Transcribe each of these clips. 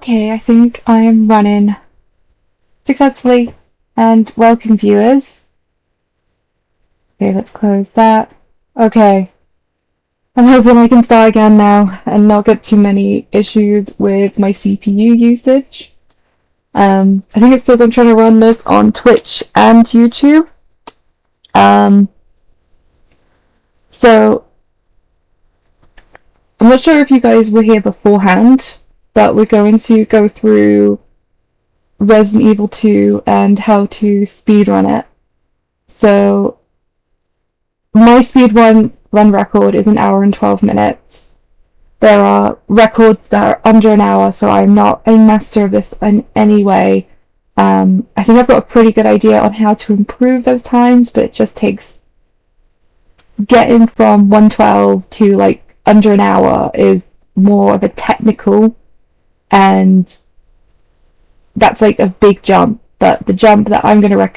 Okay, I think I am running successfully, and welcome viewers. Okay, let's close that. Okay, I'm hoping I can start again now and not get too many issues with my CPU usage. I think it's because I'm trying to run this on Twitch and YouTube. Um, so I'm not sure if you guys were here beforehand, but we're going to go through Resident Evil 2 and how to speedrun it. So my run record is an hour and 12 minutes. There are records that are under an hour, so I'm not a master of this in any way. I think I've got a pretty good idea on how to improve those times, but it just takes getting from 112 to like under an hour is more of a technical, and that's like a big jump. But the jump that I'm gonna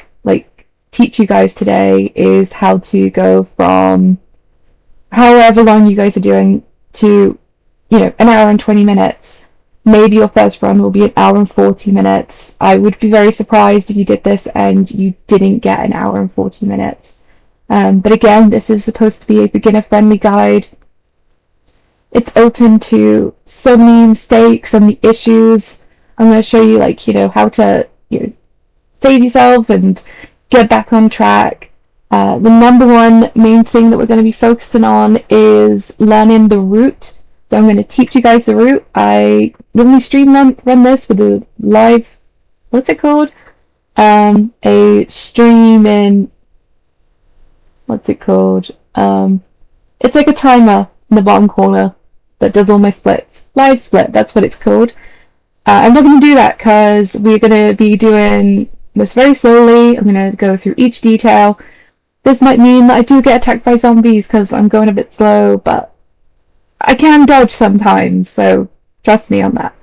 teach you guys today is how to go from however long you guys are doing to, an hour and 20 minutes. Maybe your first run will be an hour and 40 minutes. I would be very surprised if you did this and you didn't get an hour and 40 minutes. But again, this is supposed to be a beginner-friendly guide. It's open to so many mistakes, so many issues. I'm going to show you, how to, save yourself and get back on track. The number one main thing that we're going to be focusing on is learning the route. So I'm going to teach you guys the route. I normally run this with a live, what's it called? A stream in, what's it called? It's like a timer in the bottom corner that does all my splits. Live split, that's what it's called. I'm not going to do that because we're going to be doing this very slowly. I'm going to go through each detail. This might mean that I do get attacked by zombies because I'm going a bit slow, but I can dodge sometimes, so trust me on that.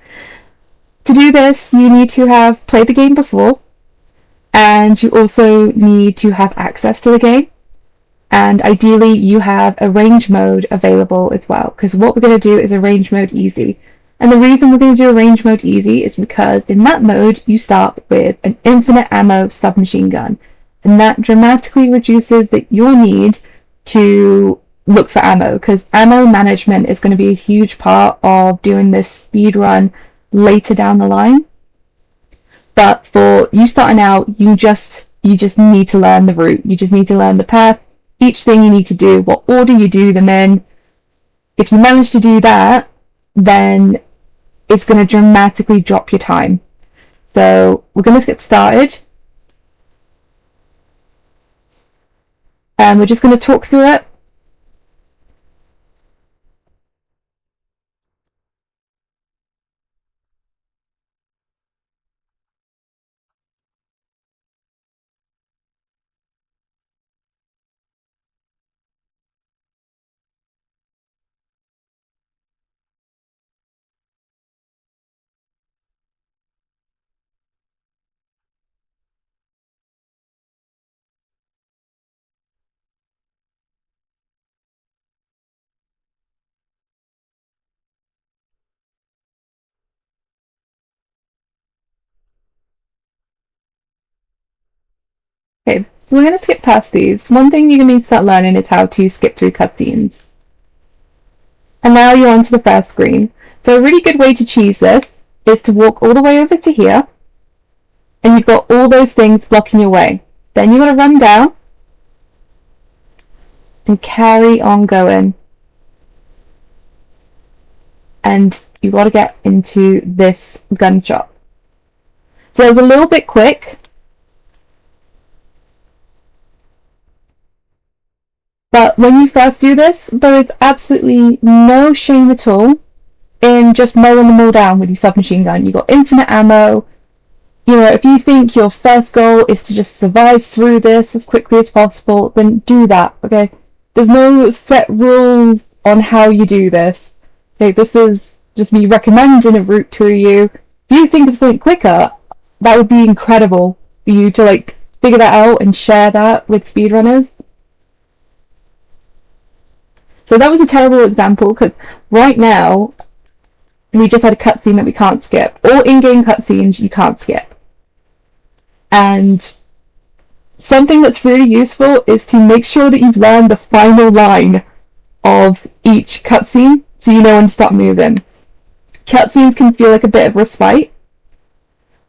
To do this, you need to have played the game before, and you also need to have access to the game, and ideally you have a range mode available as well, because what we're going to do is a range mode easy. And the reason we're going to do a range mode easy is because in that mode you start with an infinite ammo submachine gun, and that dramatically reduces your need to look for ammo, because ammo management is going to be a huge part of doing this speed run later down the line. But for you starting out, you just need to learn the route. You just need to learn the path, each thing you need to do, what order you do them in. If you manage to do that, then it's going to dramatically drop your time. So we're going to get started. And we're just going to talk through it. Okay, so we're going to skip past these. One thing you're going to need to start learning is how to skip through cutscenes. And now you're onto the first screen. So a really good way to cheese this is to walk all the way over to here, and you've got all those things blocking your way. Then you're going to run down and carry on going. And you've got to get into this gun shop. So it's a little bit quick, but when you first do this, there is absolutely no shame at all in just mowing them all down with your submachine gun. You've got infinite ammo. If you think your first goal is to just survive through this as quickly as possible, then do that, okay? There's no set rules on how you do this. Okay, this is just me recommending a route to you. If you think of something quicker, that would be incredible for you to figure that out and share that with speedrunners. So that was a terrible example because right now we just had a cutscene that we can't skip. All in-game cutscenes you can't skip. And something that's really useful is to make sure that you've learned the final line of each cutscene so you know when to start moving. Cutscenes can feel like a bit of respite,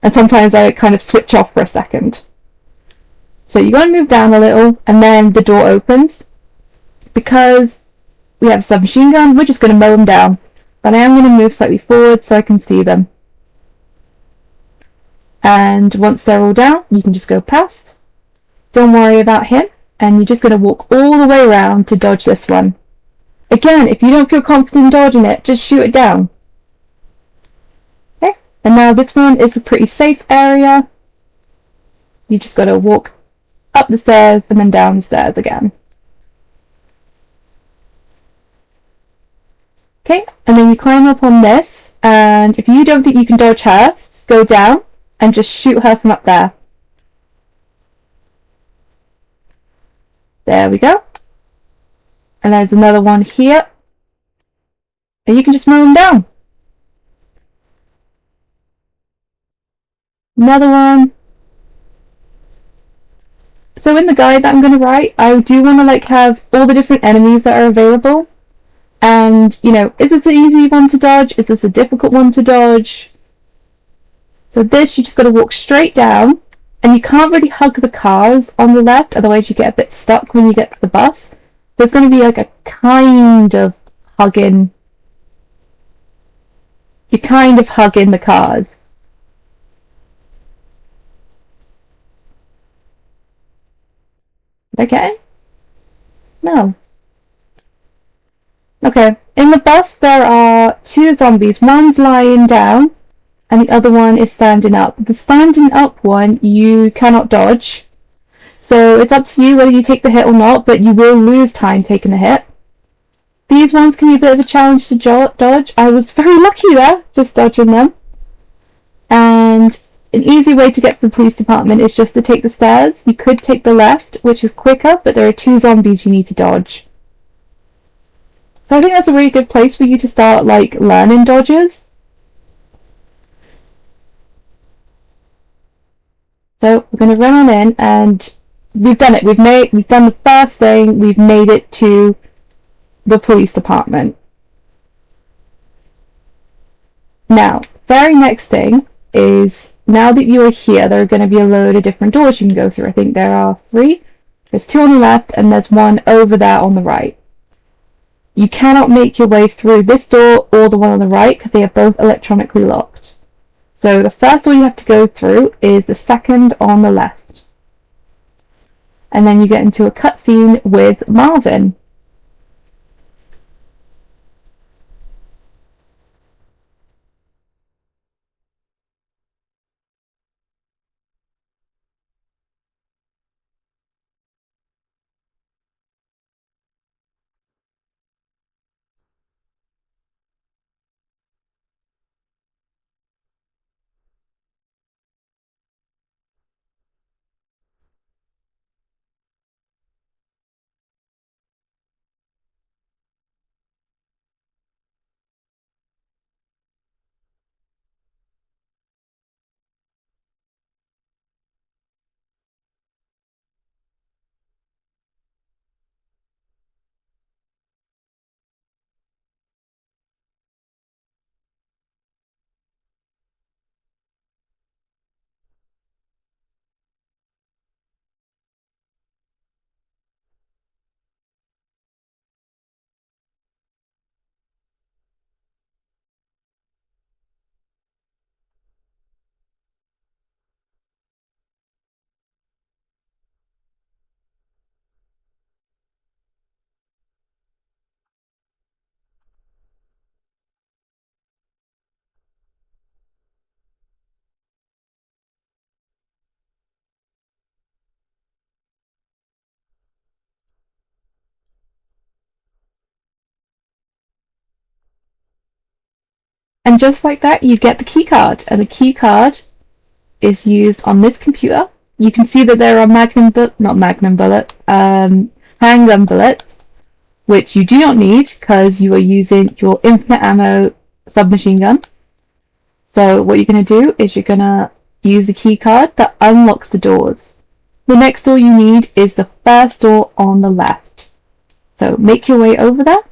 and sometimes I kind of switch off for a second. So you gotta move down a little, and then the door opens. Because we have a submachine gun, we're just gonna mow them down. But I am gonna move slightly forward so I can see them. And once they're all down, you can just go past. Don't worry about him, and you're just gonna walk all the way around to dodge this one. Again, if you don't feel confident in dodging it, just shoot it down. Okay, and now this one is a pretty safe area. You just gotta walk up the stairs and then down the stairs again. Okay, and then you climb up on this, and if you don't think you can dodge her, go down and just shoot her from up there. There we go. And there's another one here. And you can just mow them down. Another one. So in the guide that I'm going to write, I do want to have all the different enemies that are available. And, is this an easy one to dodge? Is this a difficult one to dodge? So this, you just got to walk straight down. And you can't really hug the cars on the left, otherwise you get a bit stuck when you get to the bus. So it's going to be like a kind of hugging. You're kind of hugging the cars. Okay? No. Okay, in the bus there are two zombies. One's lying down and the other one is standing up. The standing up one you cannot dodge. So it's up to you whether you take the hit or not, but you will lose time taking the hit. These ones can be a bit of a challenge to dodge. I was very lucky there, just dodging them. And an easy way to get to the police department is just to take the stairs. You could take the left, which is quicker, but there are two zombies you need to dodge. So I think that's a really good place for you to start learning dodges. So we're going to run on in, and we've done it. We've done the first thing. We've made it to the police department. Now, very next thing is, now that you are here, there are going to be a load of different doors you can go through. I think there are 3. There's 2 on the left, and there's 1 over there on the right. You cannot make your way through this door or the one on the right because they are both electronically locked. So the first door you have to go through is the second on the left. And then you get into a cutscene with Marvin. And just like that, you get the key card, and the key card is used on this computer. You can see that there are handgun bullets, which you do not need because you are using your infinite ammo submachine gun. So what you're going to do is you're going to use the key card that unlocks the doors. The next door you need is the first door on the left. So make your way over there.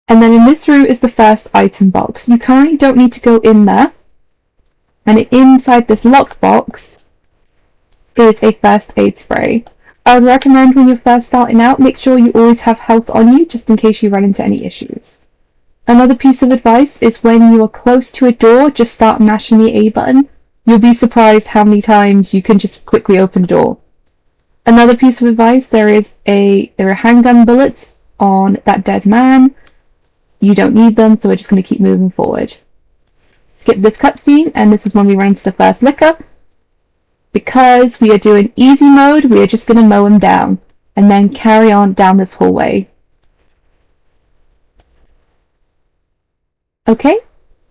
And then in this room is the first item box. You currently don't need to go in there. And inside this lockbox is a first aid spray. I would recommend when you're first starting out, make sure you always have health on you just in case you run into any issues. Another piece of advice is when you are close to a door, just start mashing the A button. You'll be surprised how many times you can just quickly open a door. Another piece of advice, there are handgun bullets on that dead man. You don't need them, so we're just going to keep moving forward. Skip this cutscene, and this is when we run into the first licker. Because we are doing easy mode, we are just going to mow him down, and then carry on down this hallway. Okay,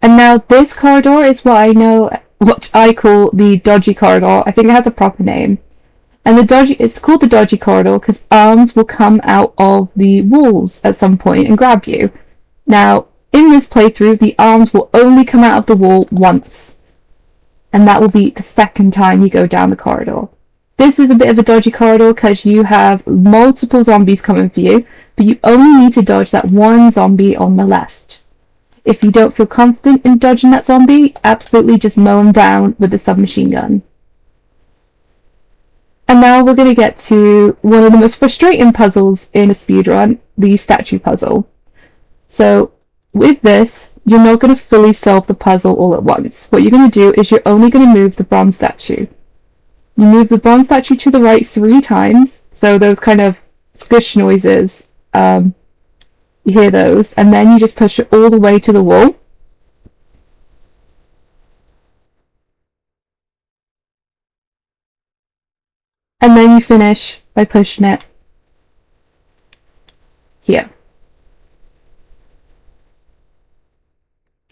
and now this corridor is what I call the dodgy corridor. I think it has a proper name. And it's called the dodgy corridor because arms will come out of the walls at some point and grab you. Now, in this playthrough, the arms will only come out of the wall once. And that will be the second time you go down the corridor. This is a bit of a dodgy corridor because you have multiple zombies coming for you, but you only need to dodge that one zombie on the left. If you don't feel confident in dodging that zombie, absolutely just mow him down with the submachine gun. And now we're going to get to one of the most frustrating puzzles in a speedrun, the statue puzzle. So with this, you're not going to fully solve the puzzle all at once. What you're going to do is you're only going to move the bronze statue. You move the bronze statue to the right 3 times, so those kind of squish noises, you hear those, and then you just push it all the way to the wall. And then you finish by pushing it here.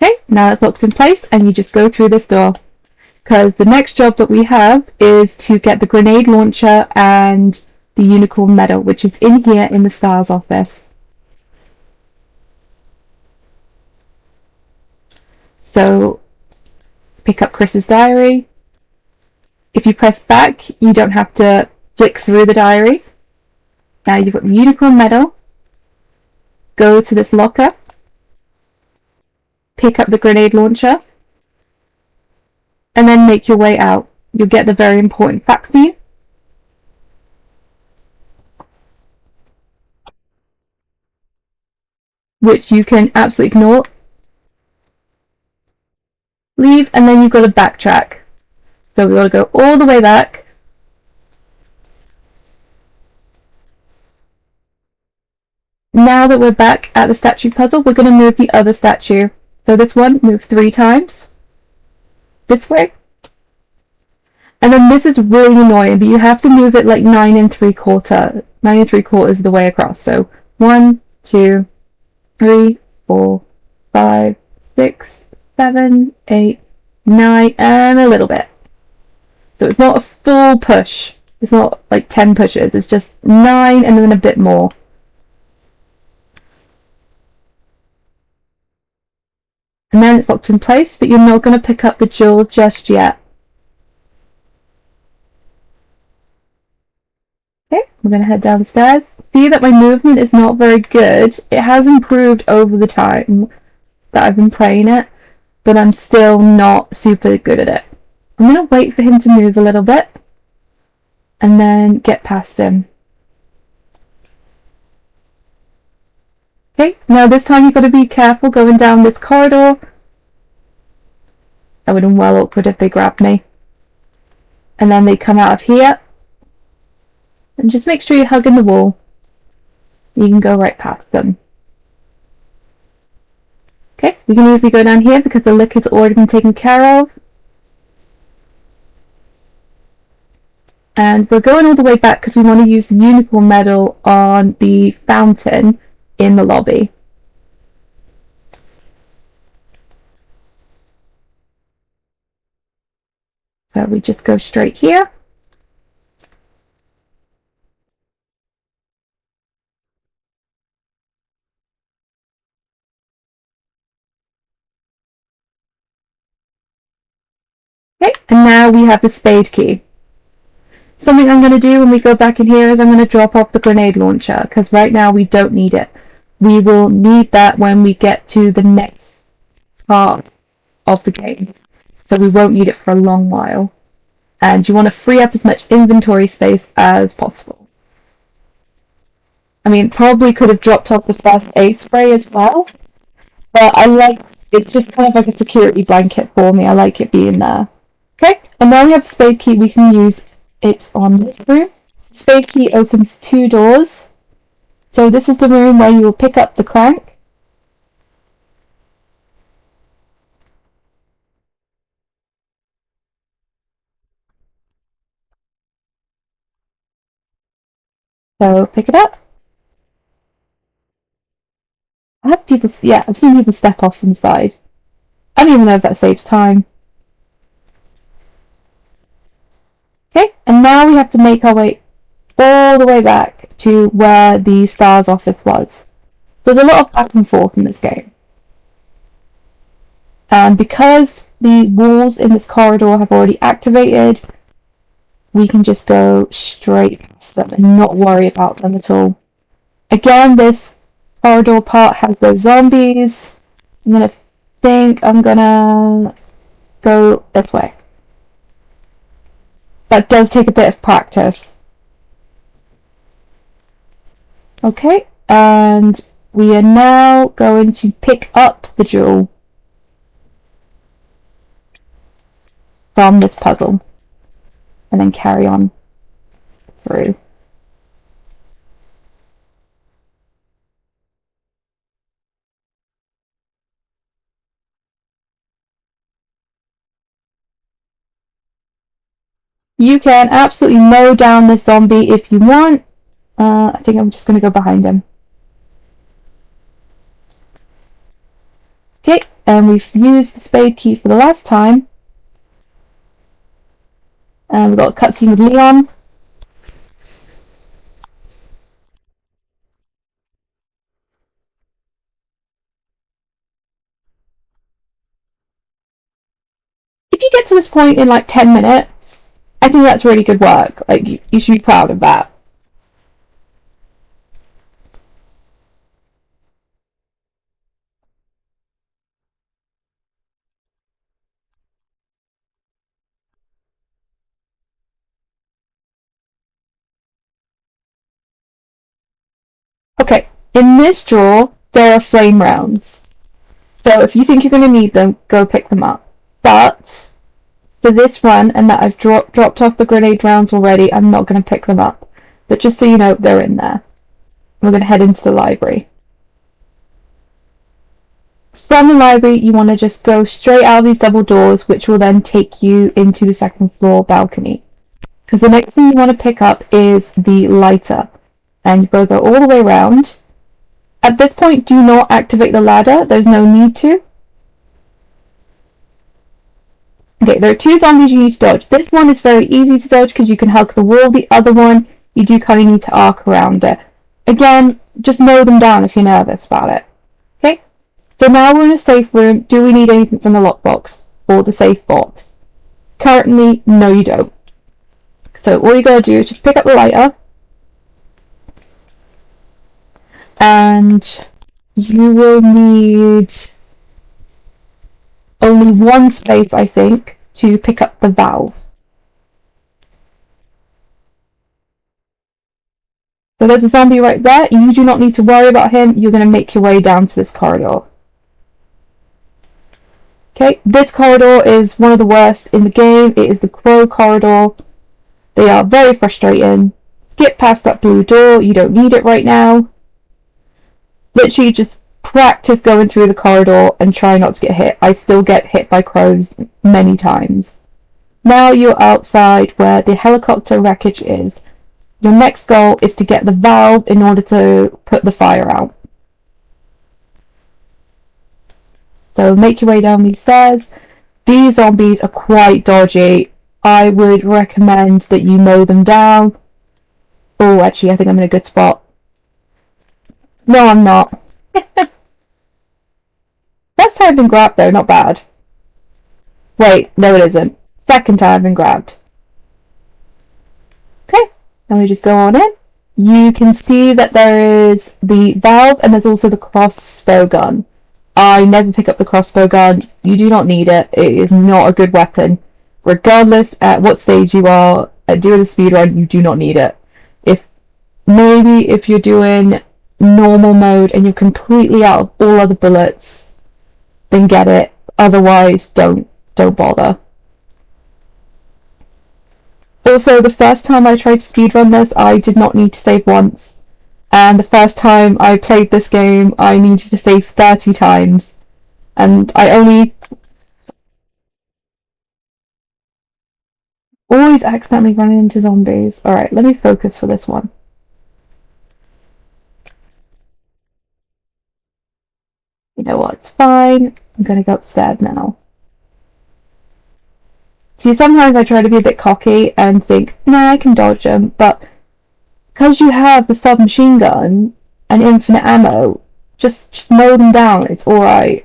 Okay, now it's locked in place and you just go through this door. Because the next job that we have is to get the grenade launcher and the unicorn medal, which is in here in the STARS office. So, pick up Chris's diary. If you press back, you don't have to flick through the diary. Now you've got the unicorn medal. Go to this locker. Pick up the grenade launcher. And then make your way out. You'll get the very important vaccine. Which you can absolutely ignore. Leave, and then you've got to backtrack. So we've got to go all the way back. Now that we're back at the statue puzzle, we're going to move the other statue. So this one, move 3 times. This way. And then this is really annoying, but you have to move it like 9 3/4. 9 3/4 the way across. So 1, 2, 3, 4, 5, 6, 7, 8, 9, and a little bit. So it's not a full push. It's not like 10 pushes. It's just 9 and then a bit more. And then it's locked in place, but you're not going to pick up the jewel just yet. Okay, we're going to head down the stairs. See that my movement is not very good. It has improved over the time that I've been playing it, but I'm still not super good at it. I'm going to wait for him to move a little bit and then get past him. Okay, now this time you've got to be careful going down this corridor. That would have been well awkward if they grabbed me. And then they come out of here. And just make sure you're hugging the wall. You can go right past them. Okay, we can easily go down here because the liquor's already been taken care of. And we're going all the way back because we want to use the unicorn medal on the fountain in the lobby. So we just go straight here. Okay, and now we have the spade key. Something I'm going to do when we go back in here is I'm going to drop off the grenade launcher, because right now we don't need it. We will need that when we get to the next part of the game. So we won't need it for a long while. And you want to free up as much inventory space as possible. I mean, probably could have dropped off the first aid spray as well, but I like, it's just kind of like a security blanket for me. I like it being there. Okay, and now we have the spade key, we can use it on this room. Spade key opens 2 doors. So this is the room where you will pick up the crank. So pick it up. I've seen people step off from the side. I don't even know if that saves time. Okay, and now we have to make our way all the way back to where the STARS office was. So there's a lot of back and forth in this game. And because the walls in this corridor have already activated, we can just go straight past them and not worry about them at all. Again, this corridor part has those zombies. I'm gonna go this way. That does take a bit of practice. Okay, and we are now going to pick up the jewel from this puzzle and then carry on through. You can absolutely mow down this zombie if you want. I think I'm just going to go behind him. Okay, and we've used the spade key for the last time. And we've got a cutscene with Leon. If you get to this point in like 10 minutes, I think that's really good work. Like, you should be proud of that. Okay, in this drawer, there are flame rounds. So if you think you're going to need them, go pick them up. But for this run, and that I've dropped off the grenade rounds already, I'm not going to pick them up. But just so you know, they're in there. We're going to head into the library. From the library, you want to just go straight out of these double doors, which will then take you into the second floor balcony. Because the next thing you want to pick up is the lighter. And you've got to go all the way around. At this point, do not activate the ladder. There's no need to. Okay, there are 2 zombies you need to dodge. This one is very easy to dodge because you can hug the wall. The other one, you do kind of need to arc around it. Again, just mow them down if you're nervous about it. Okay? So now we're in a safe room. Do we need anything from the lockbox or the safe box? Currently, no you don't. So all you gotta do is just pick up the lighter. And you will need only 1 space, I think, to pick up the valve. So there's a zombie right there. You do not need to worry about him. You're going to make your way down to this corridor. Okay, this corridor is one of the worst in the game. It is the crow corridor. They are very frustrating. Skip past that blue door. You don't need it right now. Literally just practice going through the corridor and try not to get hit. I still get hit by crows many times. Now you're outside where the helicopter wreckage is. Your next goal is to get the valve in order to put the fire out. So make your way down these stairs. These zombies are quite dodgy. I would recommend that you mow them down. Oh, actually, I think I'm in a good spot. No, I'm not. That's type and grab though, not bad. Wait, no it isn't. Second time been grabbed. Okay, now we just go on in. You can see that there is the valve and there's also the crossbow gun. I never pick up the crossbow gun. You do not need it. It is not a good weapon. Regardless at what stage you are at doing the speedrun, you do not need it. If maybe if you're doing normal mode and you're completely out of all other bullets, then get it. Otherwise, don't bother. Also, the first time I tried to speedrun this, I did not need to save once. And the first time I played this game, I needed to save 30 times. And I only always accidentally run into zombies. Alright, let me focus for this one. You know what, it's fine. I'm gonna go upstairs now. See, sometimes I try to be a bit cocky and think, nah, I can dodge them, but because you have the submachine gun and infinite ammo, just mow them down, it's alright.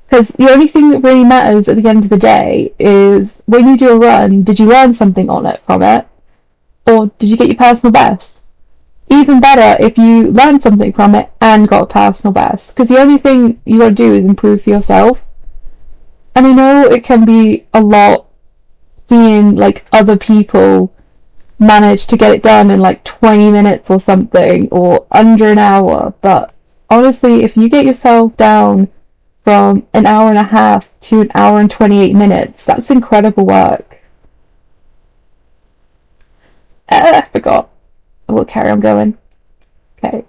Because the only thing that really matters at the end of the day is when you do a run, did you learn something on it from it? Or did you get your personal best? Even better if you learned something from it and got a personal best. Because the only thing you gotta do is improve for yourself. And I know it can be a lot seeing like other people manage to get it done in like 20 minutes or something, or under an hour, but honestly, if you get yourself down from an hour and a half to an hour and 28 minutes, that's incredible work. I forgot. I will carry on going. Okay.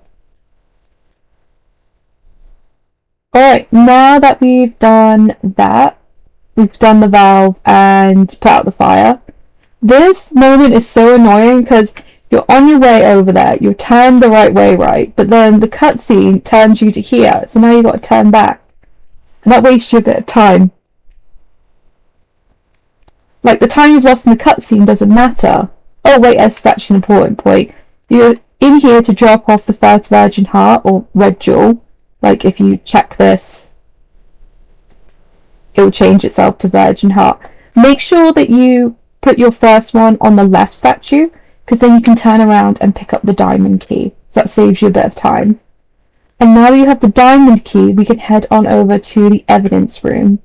Alright, now that we've done that, we've done the valve and put out the fire. This moment is so annoying because you're on your way over there, you're turned the right way, right? But then the cutscene turns you to here, so now you've got to turn back. And that wastes you a bit of time. Like, the time you've lost in the cutscene doesn't matter. Oh wait, that's actually an important point. You're in here to drop off the first virgin heart, or red jewel. Like, if you check this, it will change itself to virgin heart. Make sure that you put your first one on the left statue, because then you can turn around and pick up the diamond key. So that saves you a bit of time. And now that you have the diamond key, we can head on over to the evidence room.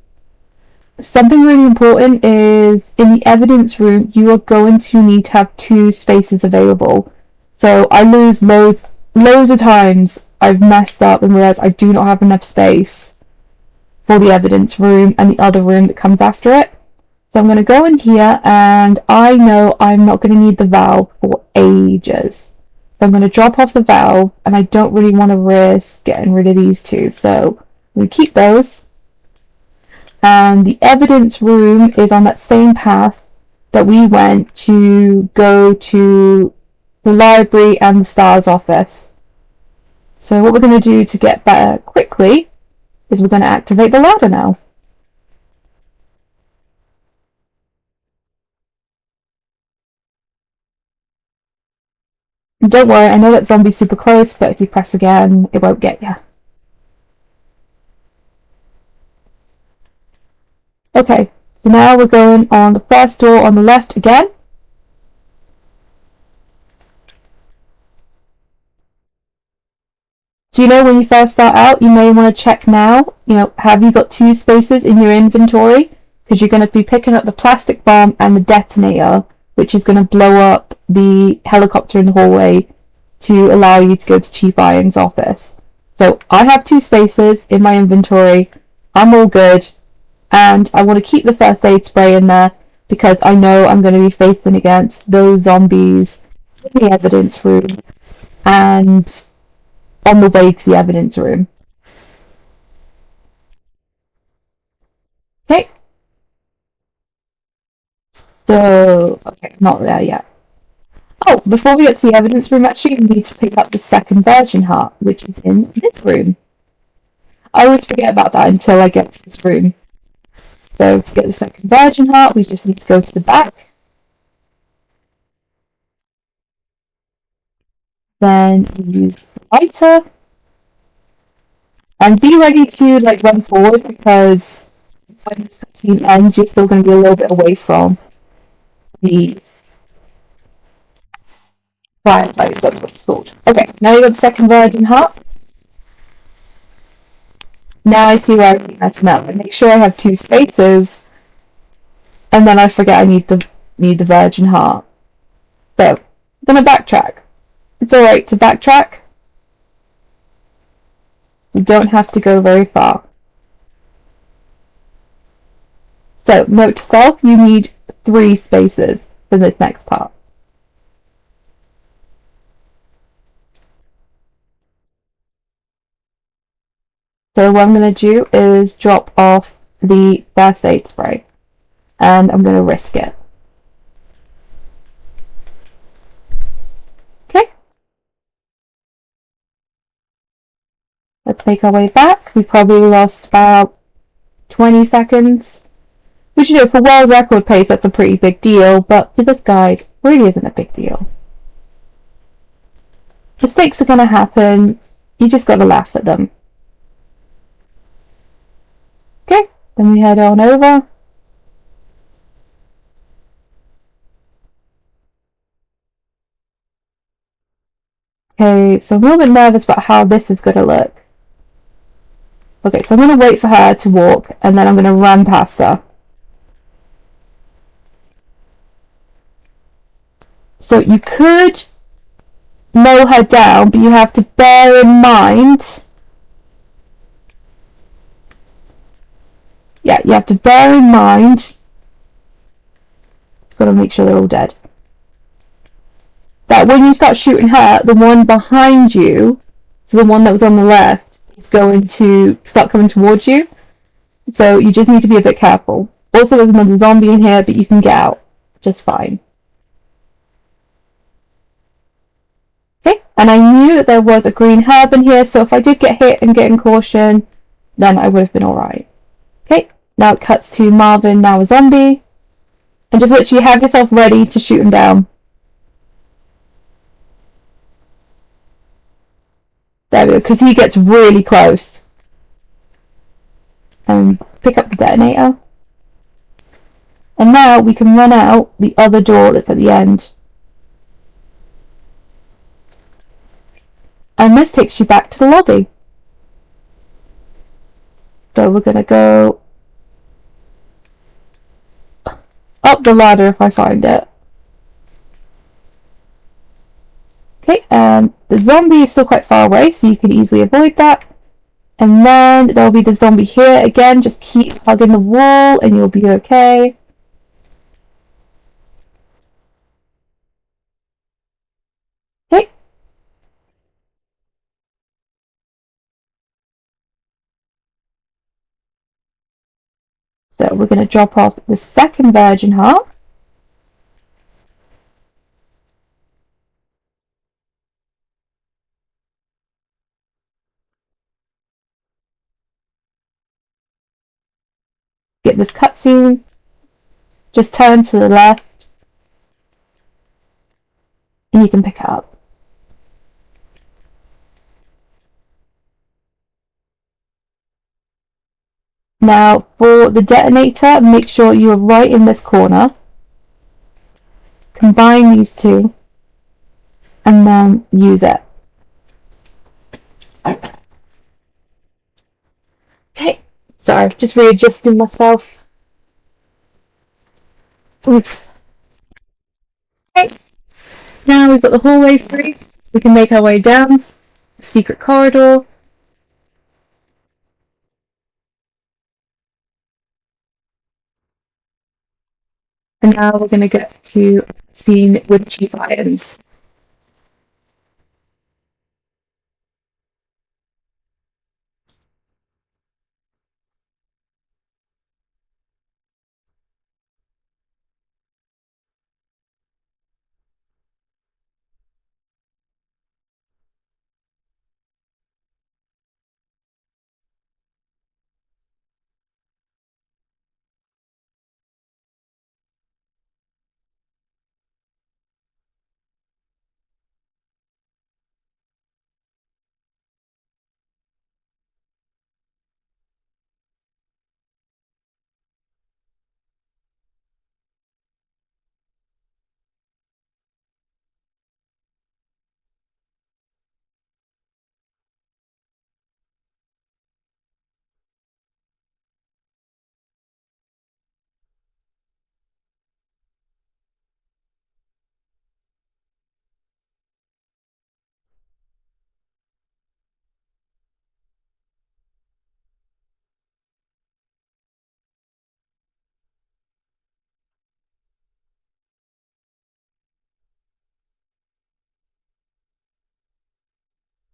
Something really important is in the evidence room, you are going to need to have 2 spaces available. So I lose loads of times. I've messed up and realized I do not have enough space for the evidence room and the other room that comes after it. So I'm going to go in here, and I know I'm not going to need the valve for ages. So I'm going to drop off the valve, and I don't really want to risk getting rid of these 2. So I'm going to keep those. And the evidence room is on that same path that we went to go to the library and the STARS office. So what we're going to do to get better quickly is we're going to activate the ladder now. And don't worry, I know that zombie's super close, but if you press again, it won't get you. Okay, so now we're going on the first door on the left again. So you know when you first start out, you may want to check now, have you got 2 spaces in your inventory? Because you're going to be picking up the plastic bomb and the detonator, which is going to blow up the helicopter in the hallway to allow you to go to Chief Iron's office. So I have 2 spaces in my inventory. I'm all good. And I want to keep the first aid spray in there because I know I'm going to be facing against those zombies in the evidence room and on the way to the evidence room. Okay, so, okay, not there yet. Oh, before we get to the evidence room, actually, we need to pick up the second virgin heart, which is in this room. I always forget about that until I get to this room. So to get the second virgin heart, we just need to go to the back. Then we use the lighter. And be ready to run forward because when this cutscene ends, you're still going to be a little bit away from the fireplace. That's what it's called. Okay, now you got the second virgin heart. Now I see where I keep messing up. I make sure I have two spaces, and then I forget I need the virgin heart. So I'm gonna backtrack. It's alright to backtrack. You don't have to go very far. So note to self, you need 3 spaces for this next part. So what I'm going to do is drop off the first aid spray, and I'm going to risk it. Okay, let's make our way back. We probably lost about 20 seconds, which, you know, for world record pace, that's a pretty big deal, but for this guide, really isn't a big deal. Mistakes are going to happen, you just got to laugh at them. Okay, then we head on over. Okay, so I'm a little bit nervous about how this is going to look. Okay, so I'm going to wait for her to walk, and then I'm going to run past her. So you could mow her down, but you have to bear in mind... Yeah, you have to bear in mind... Got to make sure they're all dead. That when you start shooting her, the one behind you, so the one that was on the left, is going to start coming towards you. So you just need to be a bit careful. Also, there's another zombie in here, but you can get out just fine. Okay, and I knew that there was a green herb in here, so if I did get hit and get in caution, then I would have been alright. Okay, now it cuts to Marvin, now a zombie. And just literally have yourself ready to shoot him down. There we go, because he gets really close. And pick up the detonator. And now we can run out the other door that's at the end. And this takes you back to the lobby. So we're going to go up the ladder if I find it. Okay, and the zombie is still quite far away, so you can easily avoid that. And then there'll be the zombie here again. Just keep hugging the wall and you'll be okay. Okay. So we're going to drop off the second virgin heart. Get this cutscene. Just turn to the left and you can pick it up. Now for the detonator, make sure you are right in this corner. Combine these two and then use it. Okay, sorry, just readjusting myself. Oof. Okay, now we've got the hallway free. We can make our way down the secret corridor. And now we're going to get to scene with Chief Irons.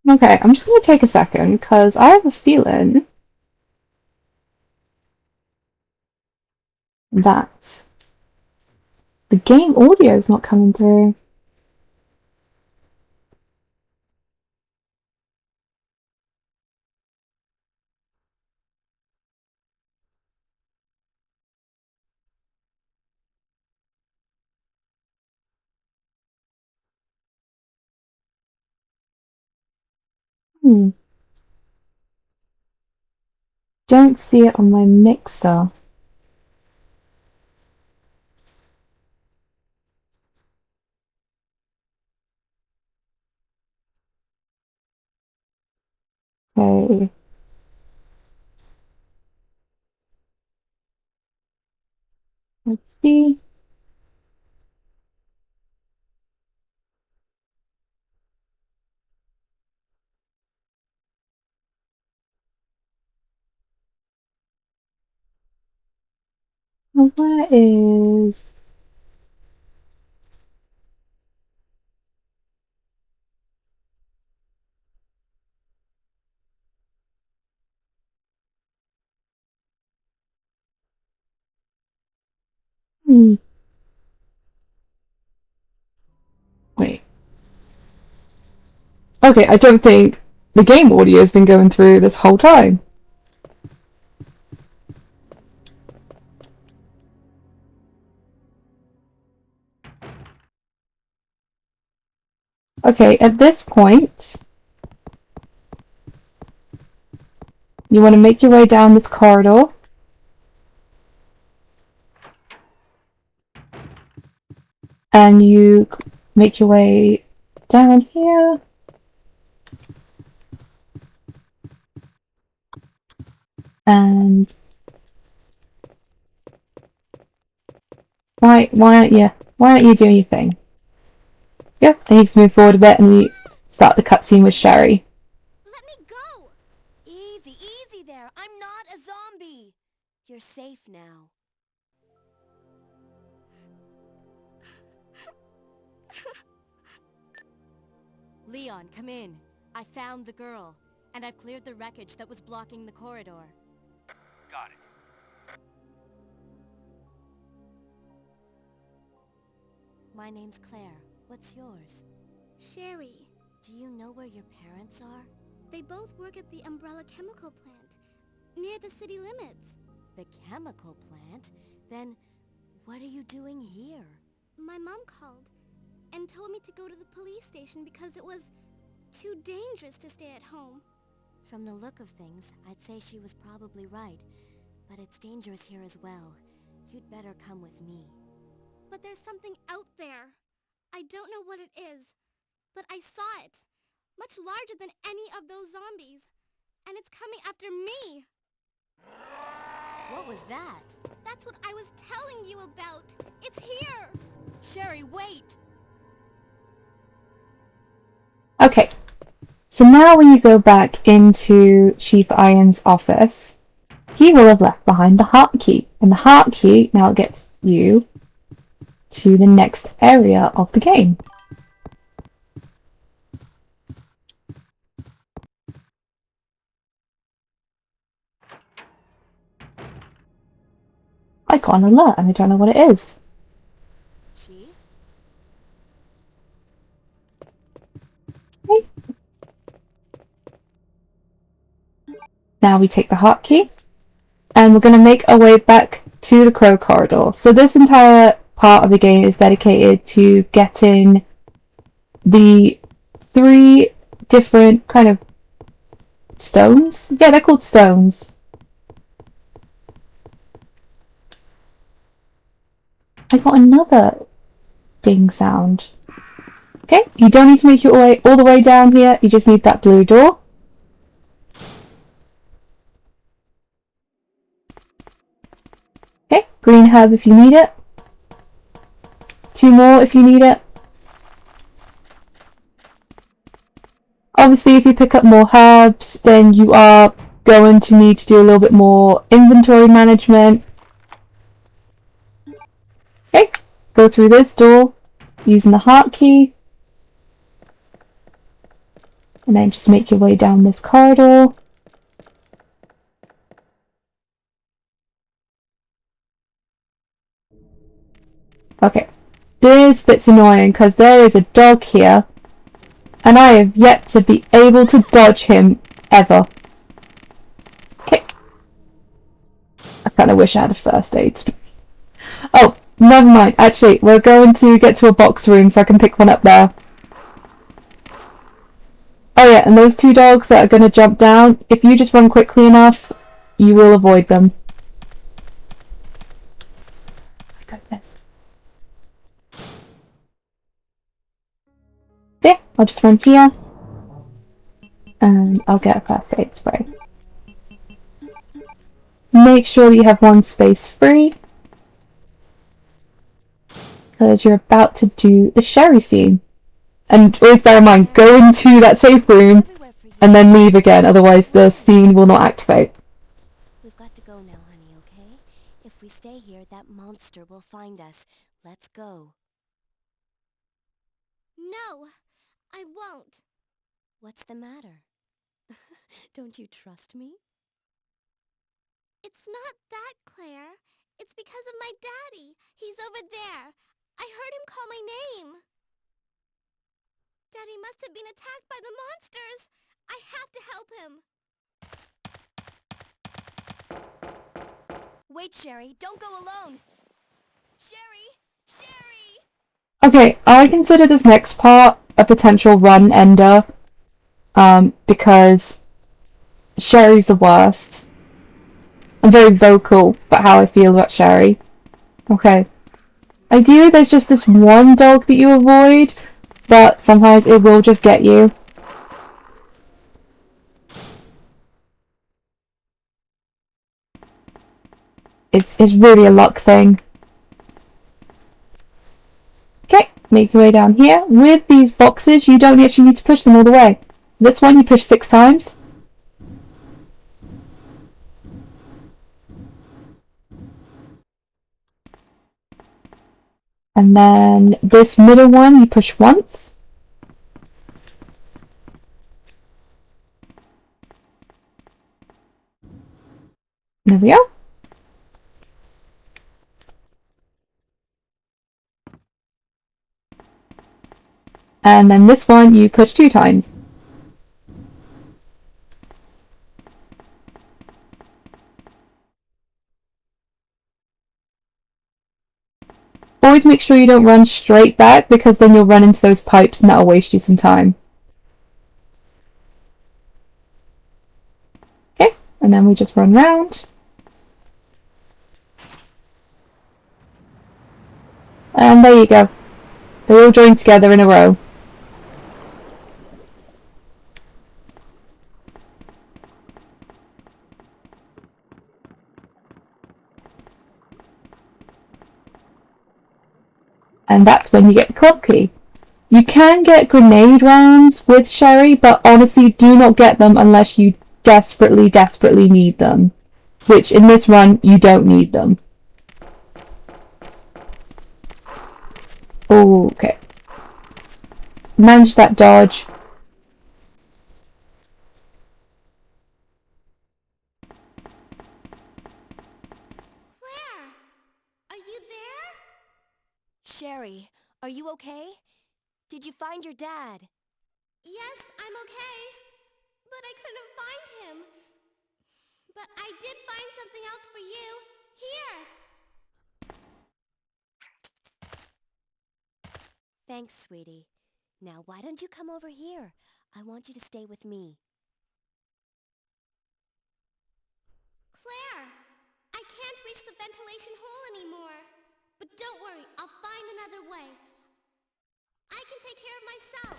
Okay, I'm just gonna take a second because I have a feeling that the game audio is not coming through. Hmm. Don't see it on my mixer. Okay. Let's see. Where is... Hmm. Wait. Okay, I don't think the game audio has been going through this whole time. Okay, at this point, you want to make your way down this corridor. And you make your way down here. And why aren't you doing your thing? Yep, and you just move forward a bit and you start the cutscene with Sherry. Let me go! Easy, easy there. I'm not a zombie. You're safe now. Leon, come in. I found the girl, and I've cleared the wreckage that was blocking the corridor. Got it. My name's Claire. What's yours? Sherry. Do you know where your parents are? They both work at the Umbrella Chemical Plant, near the city limits. The chemical plant? Then, what are you doing here? My mom called and told me to go to the police station because it was too dangerous to stay at home. From the look of things, I'd say she was probably right. But it's dangerous here as well. You'd better come with me. But there's something out there. I don't know what it is, but I saw it. Much larger than any of those zombies. And it's coming after me. What was that? That's what I was telling you about. It's here. Sherry, wait! Okay, so now when you go back into Chief Iron's office, he will have left behind the heart key. And the heart key now gets you to the next area of the game. I got an alert and I don't know what it is. Chief? Okay. Now we take the heart key and we're going to make our way back to the Crow Corridor. So this entire part of the game is dedicated to getting the 3 different kind of stones. Yeah, they're called stones. I got another ding sound. Okay, you don't need to make your way all the way down here. You just need that blue door. Okay, green herb if you need it. 2 more if you need it. Obviously, if you pick up more herbs, then you are going to need to do a little bit more inventory management. Okay, go through this door using the heart key. And then just make your way down this corridor. Okay, this bit's annoying because there is a dog here, and I have yet to be able to dodge him ever. Okay. I kind of wish I had a first aid. Oh, never mind. Actually, we're going to get to a box room so I can pick one up there. Oh yeah, and those two dogs that are going to jump down, if you just run quickly enough, you will avoid them. My goodness. Yeah, I'll just run here, and I'll get a first aid spray. Make sure that you have one space free, because you're about to do the Sherry scene. And always bear in mind, go into that safe room and then leave again, otherwise the scene will not activate. We've got to go now, honey, okay? If we stay here, that monster will find us. Let's go. No, I won't. What's the matter? Don't you trust me? It's not that, Claire. It's because of my daddy. He's over there. I heard him call my name. Daddy must have been attacked by the monsters. I have to help him. Wait, Sherry. Don't go alone. Sherry! Sherry! Okay, I consider this next part a potential run ender, because Sherry's the worst. I'm very vocal about how I feel about Sherry. Okay. Ideally, there's just this one dog that you avoid, but sometimes it will just get you. It's really a luck thing. Okay, make your way down here. With these boxes, you don't actually need to push them all the way. This one you push 6 times. And then this middle one you push once. There we go. And then this one you push 2 times. Always make sure you don't run straight back, because then you'll run into those pipes and that'll waste you some time. Okay, and then we just run round. And there you go. They all join together in a row. And that's when you get the club key. You can get grenade rounds with Sherry, but honestly do not get them unless you desperately, desperately need them. Which in this run, you don't need them. Okay. Manage that dodge. Claire, are you there? Sherry, are you okay? Did you find your dad? Yes, I'm okay. But I couldn't find him. But I did find something else for you. Here. Thanks, sweetie. Now, why don't you come over here? I want you to stay with me. Claire, I can't reach the ventilation hole anymore. But don't worry, I'll find another way. I can take care of myself.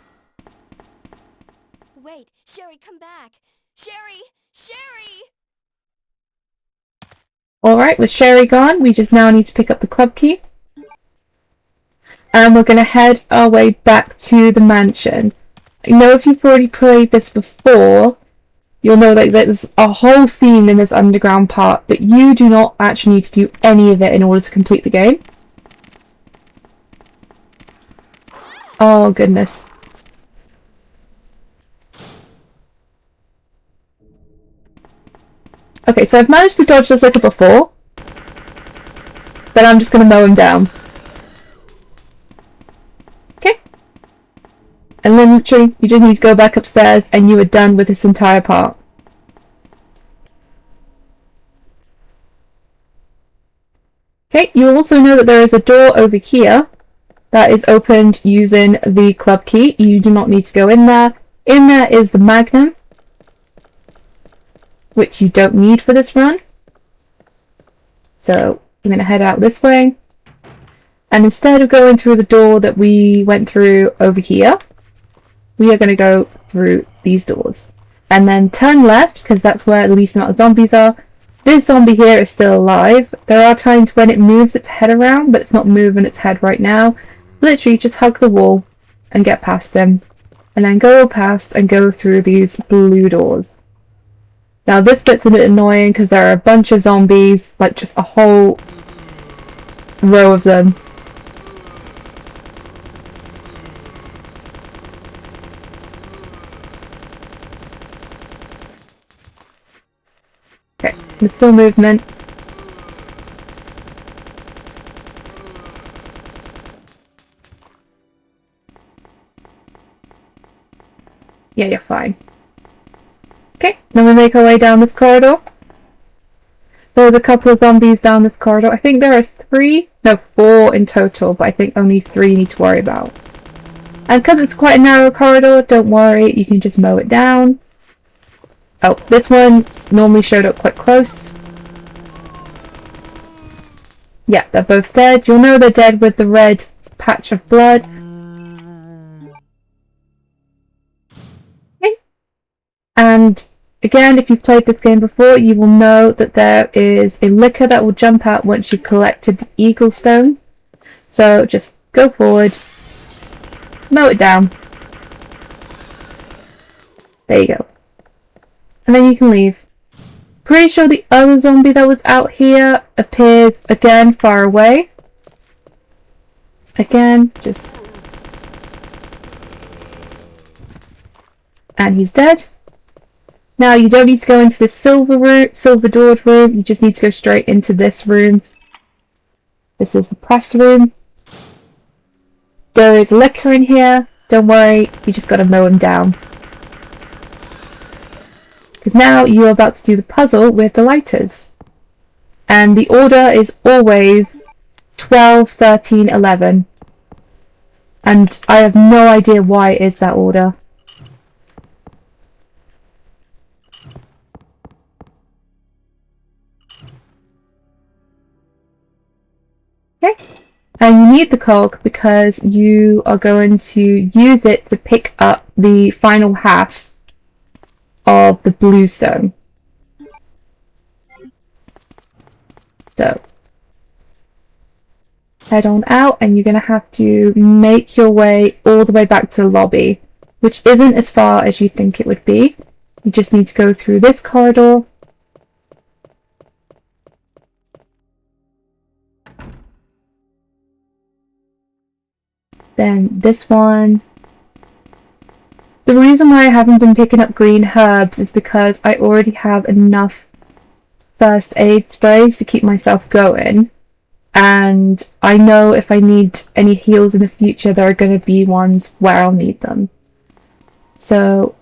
Wait, Sherry, come back. Sherry! Sherry! Alright, with Sherry gone, we just now need to pick up the club key. And we're going to head our way back to the mansion. I know if you've already played this before, you'll know that there's a whole scene in this underground part, but you do not actually need to do any of it in order to complete the game. Oh goodness. Okay, so I've managed to dodge this licker before, but I'm just going to mow him down. Okay. And then literally, you just need to go back upstairs and you are done with this entire part. Okay, you also know that there is a door over here that is opened using the club key. You do not need to go in there. In there is the magnum, which you don't need for this run. So I'm going to head out this way. And instead of going through the door that we went through over here, we are going to go through these doors. And then turn left, because that's where the least amount of zombies are. This zombie here is still alive. There are times when it moves its head around, but it's not moving its head right now. Literally just hug the wall and get past him. And then go past and go through these blue doors. Now this bit's a bit annoying because there are a bunch of zombies, like just a whole row of them. Okay, there's still movement. Yeah, you're fine. Okay, then we make our way down this corridor. There's a couple of zombies down this corridor. I think there are 4 in total, but I think only 3 you need to worry about. And because it's quite a narrow corridor, don't worry, you can just mow it down. Oh, this one normally showed up quite close. Yeah, they're both dead. You'll know they're dead with the red patch of blood. Okay. And again, if you've played this game before, you will know that there is a licker that will jump out once you've collected the Eagle Stone. So just go forward, mow it down. There you go. And then you can leave. Pretty sure the other zombie that was out here appears again far away. Again, just... And he's dead. Now you don't need to go into this silver doored room, you just need to go straight into this room. This is the press room. There is liquor in here, don't worry, you just gotta mow him down. Because now you're about to do the puzzle with the lighters. And the order is always 12, 13, 11. And I have no idea why it is that order. Okay. And you need the cog because you are going to use it to pick up the final half of the blue stone. So, head on out and you're going to have to make your way all the way back to the lobby, which isn't as far as you think it would be. You just need to go through this corridor. Then this one. The reason why I haven't been picking up green herbs is because I already have enough first aid sprays to keep myself going. And I know if I need any heals in the future, there are going to be ones where I'll need them. So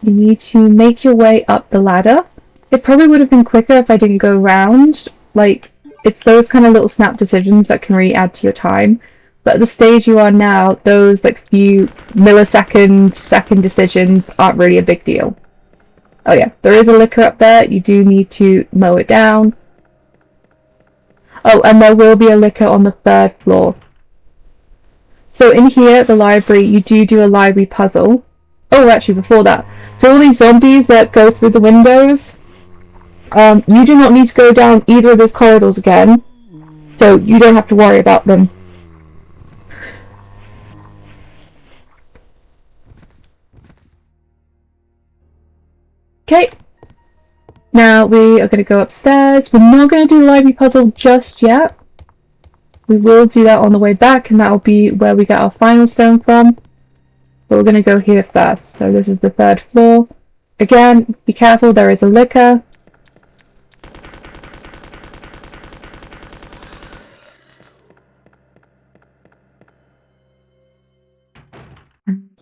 you need to make your way up the ladder. It probably would have been quicker if I didn't go round. Like, it's those kind of little snap decisions that can really add to your time. But at the stage you are now, those like few second decisions aren't really a big deal. Oh yeah, there is a licker up there. You do need to mow it down. Oh, and there will be a licker on the 3rd floor. So in here at the library, you do a library puzzle. Oh, actually, before that. So all these zombies that go through the windows, you do not need to go down either of those corridors again. So you don't have to worry about them. Okay. Now we are going to go upstairs. We're not going to do the library puzzle just yet. We will do that on the way back, and that will be where we get our final stone from. But we're going to go here first. So this is the 3rd floor. Again, be careful, there is a licker.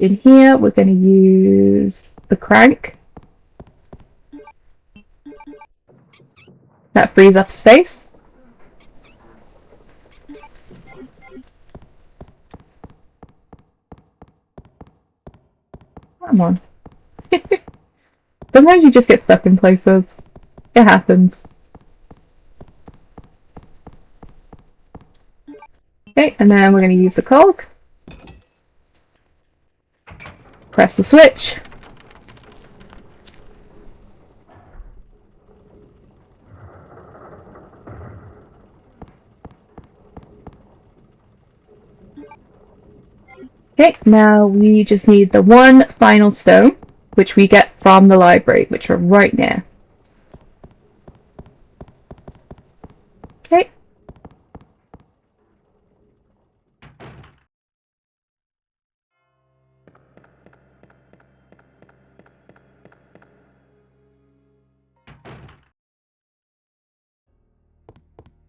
In here, we're going to use the crank. That frees up space. Come on. Sometimes you just get stuck in places. It happens. Okay, and then we're going to use the cog. Press the switch. Okay, now we just need the one final stone, which we get from the library, which are right near. Okay.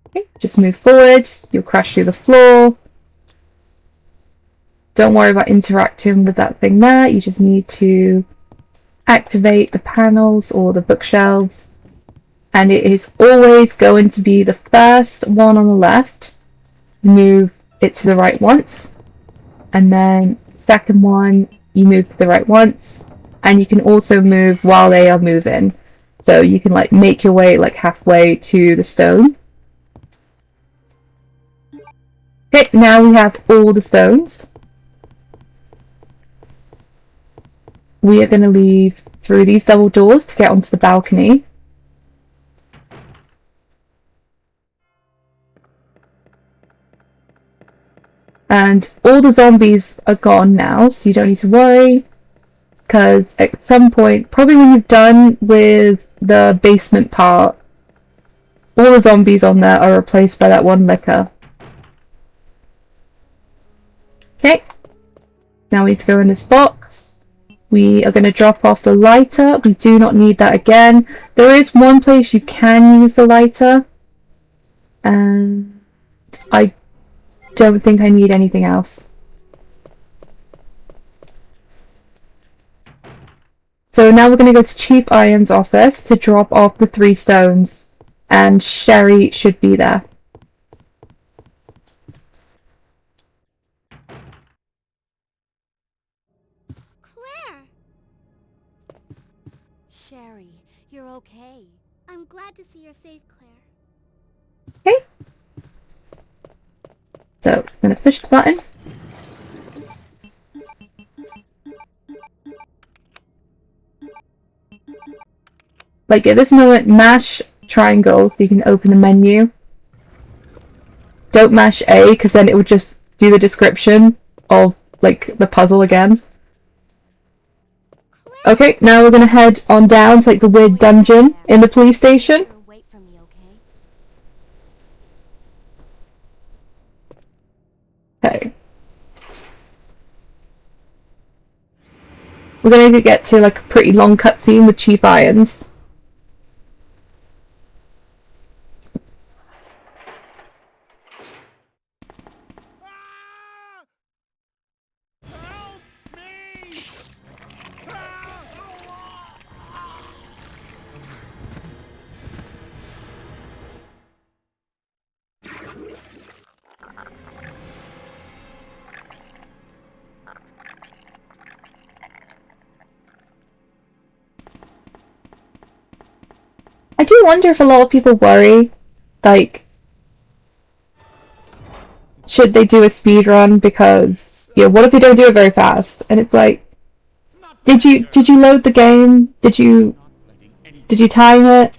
Okay, just move forward, you'll crash through the floor. Don't worry about interacting with that thing there, you just need to activate the panels or the bookshelves, and it is always going to be the first one on the left. Move it to the right once, and then second one you move to the right once, and you can also move while they are moving, so you can like make your way like halfway to the stone. Okay, now we have all the stones. We are going to leave through these double doors to get onto the balcony. And all the zombies are gone now, so you don't need to worry. Because at some point, probably when you've done with the basement part, all the zombies on there are replaced by that one licker. Okay, now we need to go in this box. We are going to drop off the lighter. We do not need that again. There is one place you can use the lighter. And I don't think I need anything else. So now we're going to go to Chief Iron's office to drop off the 3 stones. And Sherry should be there. Claire! Sherry, you're okay. I'm glad to see you're safe, Claire. Okay. So I'm going to push the button. Like at this moment, mash triangle so you can open the menu. Don't mash A because then it would just do the description of like the puzzle again. Claire! Okay, now we're gonna head on down to like the weird dungeon in the police station. Wait for me, okay? Okay. We're gonna get to like a pretty long cutscene with Chief Irons. Help me! I do wonder if a lot of people worry, like, should they do a speed run because, yeah, what if they don't do it very fast? And it's like, did you load the game? Did you time it?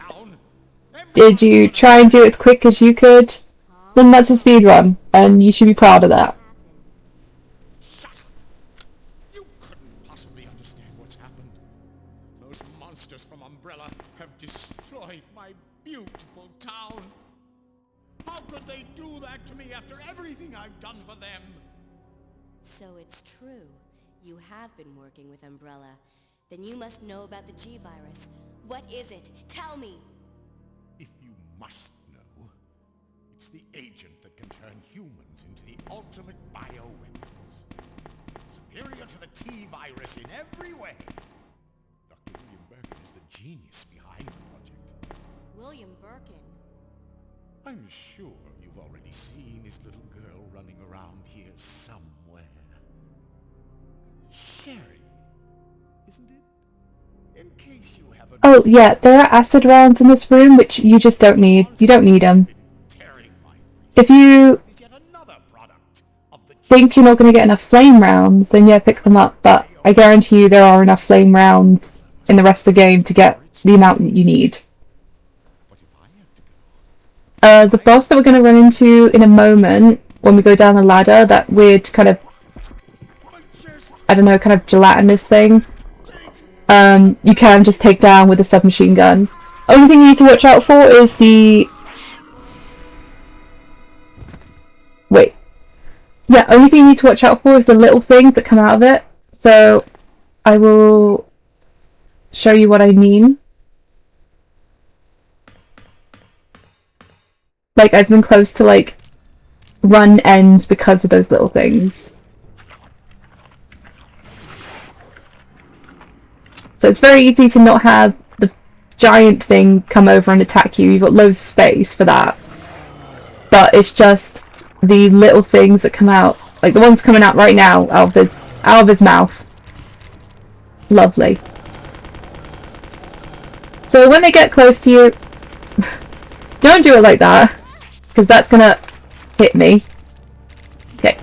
Did you try and do it as quick as you could? Then that's a speed run, and you should be proud of that. Shut up! You couldn't possibly understand what's happened. Those monsters from Umbrella have destroyed my beautiful town. How could they do that to me after everything I've done for them? So it's true. You have been working with Umbrella. Then you must know about the G-Virus. What is it? Tell me! If you must know, it's the agent that can turn humans into the ultimate bioweapons. superior to the T-virus in every way. Dr. William Birkin is the genius behind the project. William Birkin? I'm sure you've already seen his little girl running around here somewhere. Sherry, isn't it? In case you haven't... Oh, yeah, there are acid rounds in this room, which you just don't need. You don't need them. If you think you're not going to get enough flame rounds, then yeah, pick them up, but I guarantee you there are enough flame rounds in the rest of the game to get the amount that you need. The boss that we're going to run into in a moment, when we go down the ladder, that weird kind of, I don't know, kind of gelatinous thing, you can just take down with a submachine gun. Only thing you need to watch out for is the... Wait. Yeah, only thing you need to watch out for is the little things that come out of it. So, I will show you what I mean. Like, I've been close to, like, run ends because of those little things. So it's very easy to not have the giant thing come over and attack you. You've got loads of space for that. But it's just the little things that come out. Like the one's coming out right now out of his mouth. Lovely. So when they get close to you, don't do it like that, because that's gonna hit me. Okay.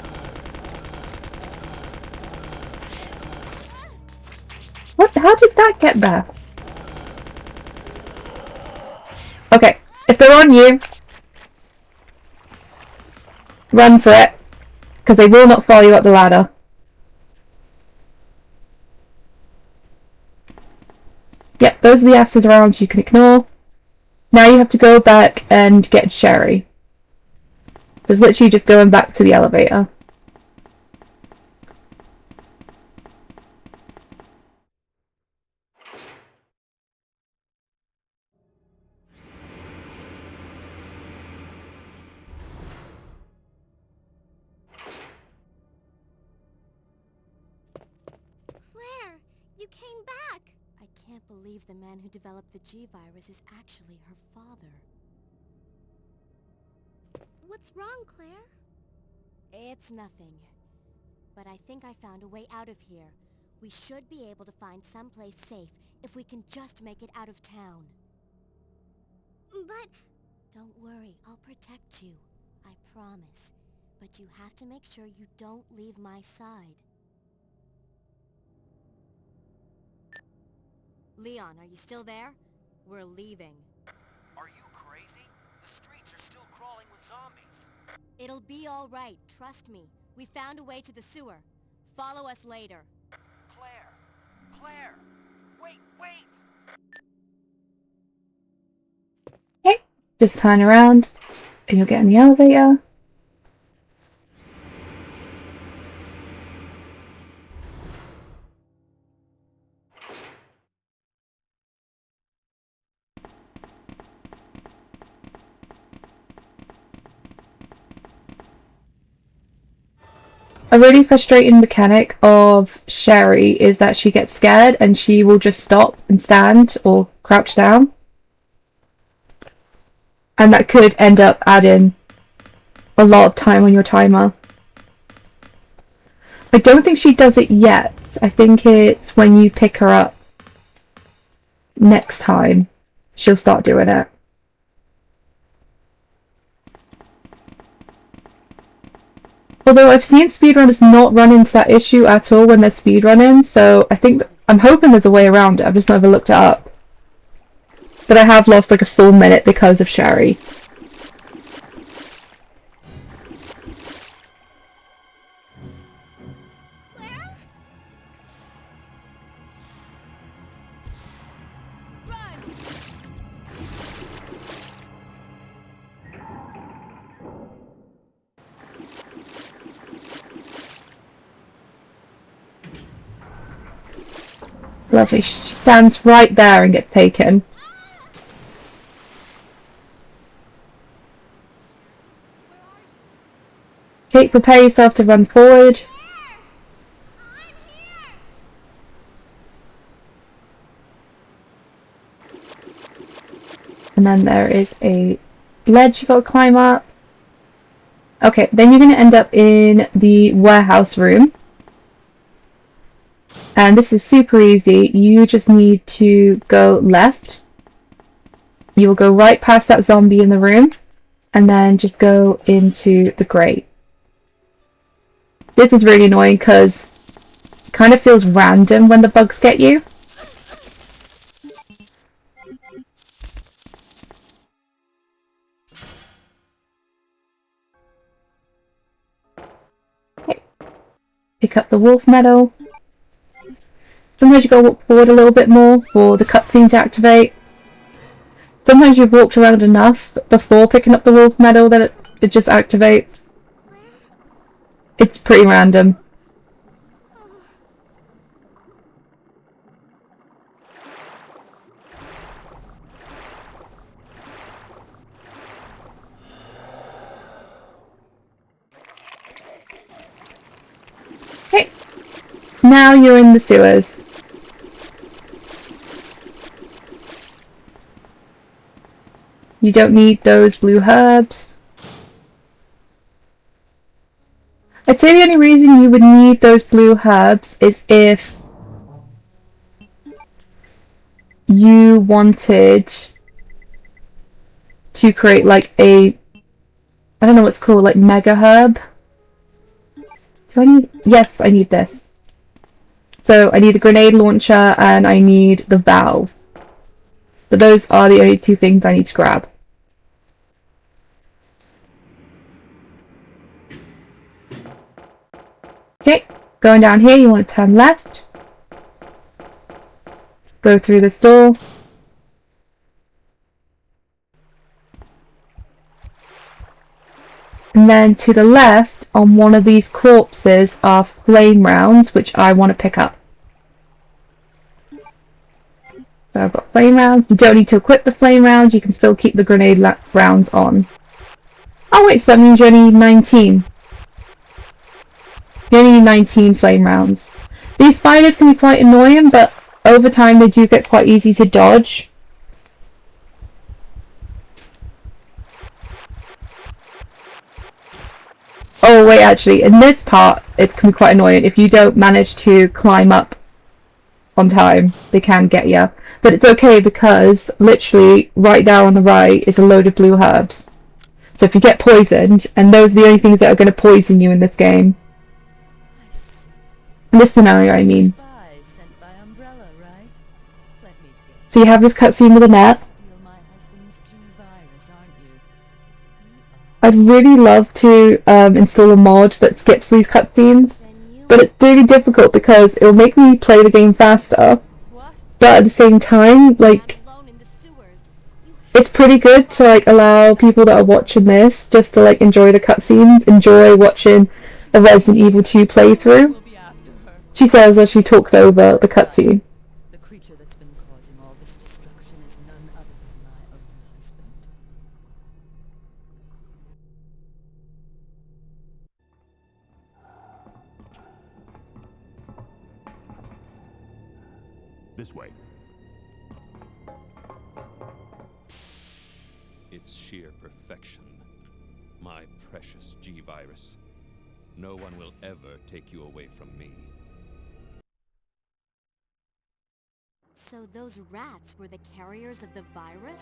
What? How did that get there? Okay. If they're on you, run for it, because they will not follow you up the ladder. Yep, those are the acid rounds you can ignore. Now you have to go back and get Sherry. So it's literally just going back to the elevator. Claire, you came back! I can't believe the man who developed the G-virus is actually her father. What's wrong, Claire? It's nothing. But I think I found a way out of here. We should be able to find someplace safe if we can just make it out of town. But... Don't worry, I'll protect you. I promise. But you have to make sure you don't leave my side. Leon, are you still there? We're leaving. Are you crazy? The streets are still crawling with zombies. It'll be all right, trust me. We found a way to the sewer. Follow us later. Claire! Claire! Wait, wait! Okay, just turn around and you'll get in the elevator. A really frustrating mechanic of Sherry is that she gets scared and she will just stop and stand or crouch down. And that could end up adding a lot of time on your timer. I don't think she does it yet. I think it's when you pick her up next time she'll start doing it. Although I've seen speedrunners not run into that issue at all when they're speedrunning, so I'm hoping there's a way around it. I've just never looked it up. But I have lost like a full minute because of Sherry. Claire? Run! Lovely. She stands right there and gets taken. Where are you? Okay, prepare yourself to run forward. Claire! And then there is a ledge you gotta climb up. Okay, then you're gonna end up in the warehouse room. And this is super easy. You just need to go left. You will go right past that zombie in the room, and then just go into the grate. This is really annoying because it kind of feels random when the bugs get you. Okay. Pick up the wolf medal. Sometimes you gotta walk forward a little bit more for the cutscene to activate. Sometimes you've walked around enough before picking up the wolf medal that it just activates. Claire? It's pretty random. Oh. Okay. Now you're in the sewers. You don't need those blue herbs. I'd say the only reason you would need those blue herbs is if you wanted to create like a, I don't know what's called, like mega herb. Do I need, yes, I need this. So I need the grenade launcher and I need the valve. But those are the only two things I need to grab. Okay, going down here, you want to turn left. Go through this door. And then to the left, on one of these corpses, are flame rounds, which I want to pick up. So I've got flame rounds. You don't need to equip the flame rounds, you can still keep the grenade rounds on. Oh wait, so that means you only need 19. You only need 19 flame rounds. These spiders can be quite annoying, but over time they do get quite easy to dodge. Oh wait, actually, in this part it can be quite annoying. If you don't manage to climb up on time, they can get you. But it's okay because literally right there on the right is a load of blue herbs. So if you get poisoned, and those are the only things that are going to poison you in this game. In this scenario, I mean. Spy sent by Umbrella, right? Let me guess. So you have this cutscene with Annette. Steal my husband's G-virus, aren't you? I'd really love to install a mod that skips these cutscenes, but it's really difficult because it'll make me play the game faster. What? But at the same time, like, Alone in the sewers. it's pretty good to like allow people that are watching this just to like enjoy the cutscenes, enjoy watching a Resident Evil 2 playthrough. We'll be after her. She says as she talks over the cutscene. The creature that's been causing all this destruction is none other than my own husband. This way. It's sheer perfection. My precious G-virus. No one will ever take you away from me. So those rats were the carriers of the virus?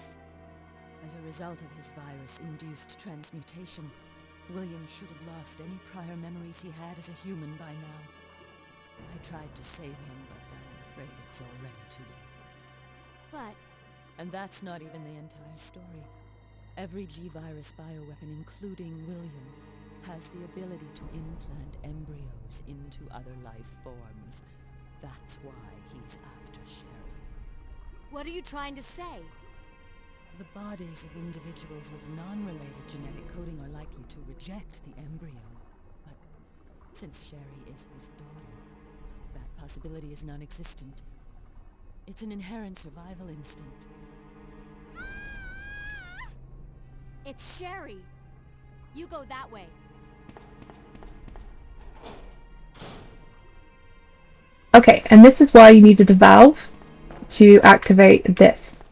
As a result of his virus-induced transmutation, William should have lost any prior memories he had as a human by now. I tried to save him, but I'm afraid it's already too late. But And that's not even the entire story. Every G-virus bioweapon, including William, has the ability to implant embryos into other life forms. That's why he's after Sherry. what are you trying to say? The bodies of individuals with non-related genetic coding are likely to reject the embryo. But since Sherry is his daughter, that possibility is non-existent. It's an inherent survival instinct. It's Sherry. You go that way. Okay, and this is why you needed the valve to activate this.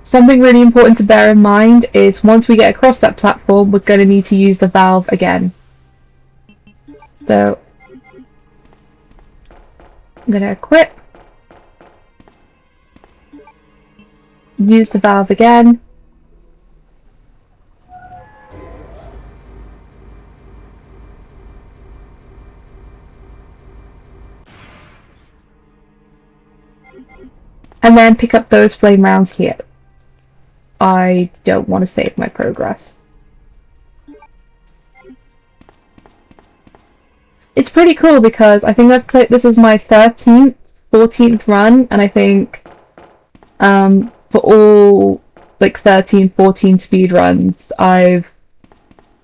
Something really important to bear in mind is once we get across that platform, we're going to need to use the valve again. So I'm going to equip, use the valve again, and then pick up those flame rounds here. I don't want to save my progress. It's pretty cool because I think I've played, this is my 13th, 14th run, and I think for all like 13, 14 speed runs, I've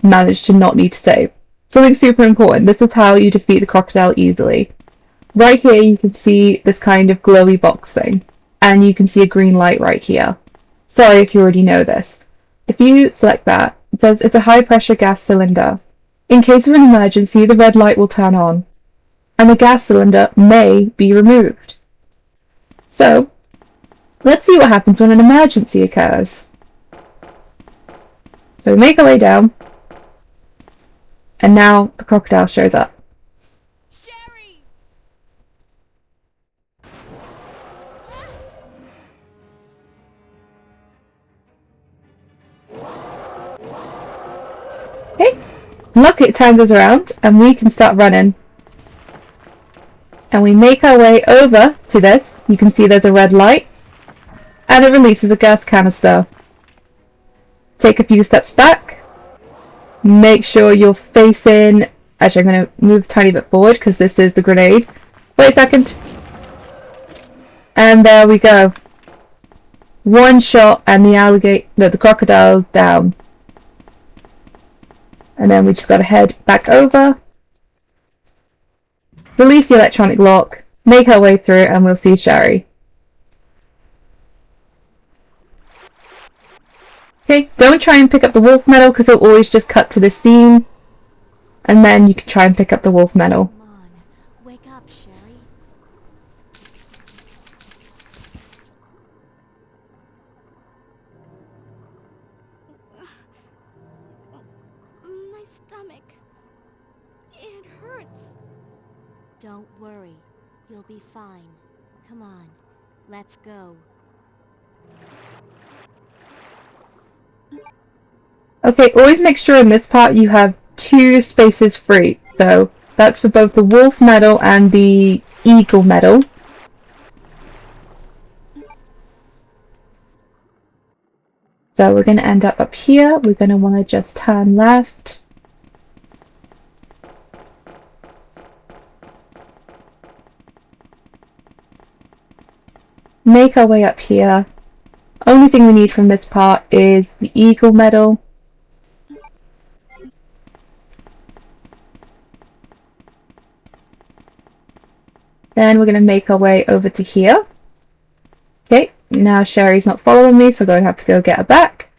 managed to not need to save. Something super important, this is how you defeat the crocodile easily. Right here you can see this kind of glowy box thing, and you can see a green light right here. Sorry if you already know this. If you select that, it says it's a high pressure gas cylinder. In case of an emergency, the red light will turn on, and the gas cylinder may be removed. So, let's see what happens when an emergency occurs. So we make our way down, and now the crocodile shows up. Sherry! Okay, look, it turns us around, and we can start running. And we make our way over to this. You can see there's a red light, and it releases a gas canister. Take a few steps back. Make sure you're facing... Actually, I'm going to move a tiny bit forward because this is the grenade. Wait a second. And there we go. One shot and the crocodile's down. And then we just got to head back over. Release the electronic lock. Make our way through and we'll see Sherry. Okay, don't try and pick up the wolf medal because it'll always just cut to this scene. And then you can try and pick up the wolf medal. Come on, wake up, Sherry. My stomach. It hurts. Don't worry. You'll be fine. Come on, let's go. Okay, always make sure in this part you have 2 spaces free. So that's for both the wolf medal and the eagle medal. So we're going to end up here. We're going to want to just turn left. Make our way up here. Only thing we need from this part is the eagle medal. Then we're going to make our way over to here. Okay, now Sherry's not following me, so I'm going to have to go get her back.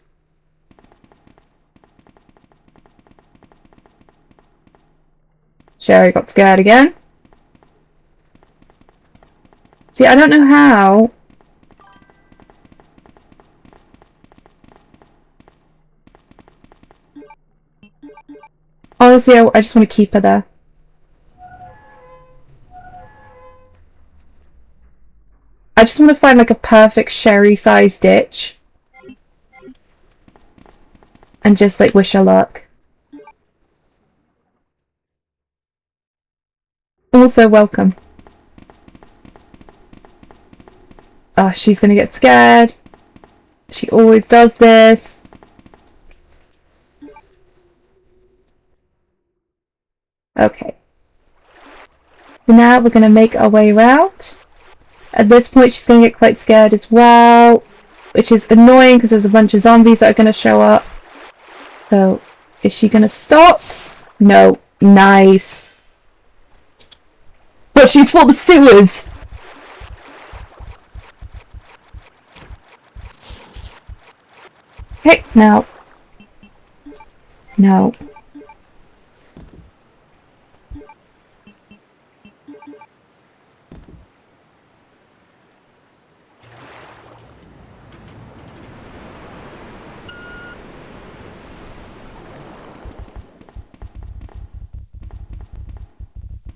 Sherry got scared again. See, I don't know how. Honestly, I just want to keep her there. I just want to find like a perfect Sherry-sized ditch. And just like wish her luck. Also, welcome. Oh, she's gonna get scared. She always does this. Okay. So now we're gonna make our way around. At this point, she's gonna get quite scared as well, which is annoying because there's a bunch of zombies that are gonna show up. So, is she gonna stop? No. Nice. But she's for the sewers! Hey, no. No.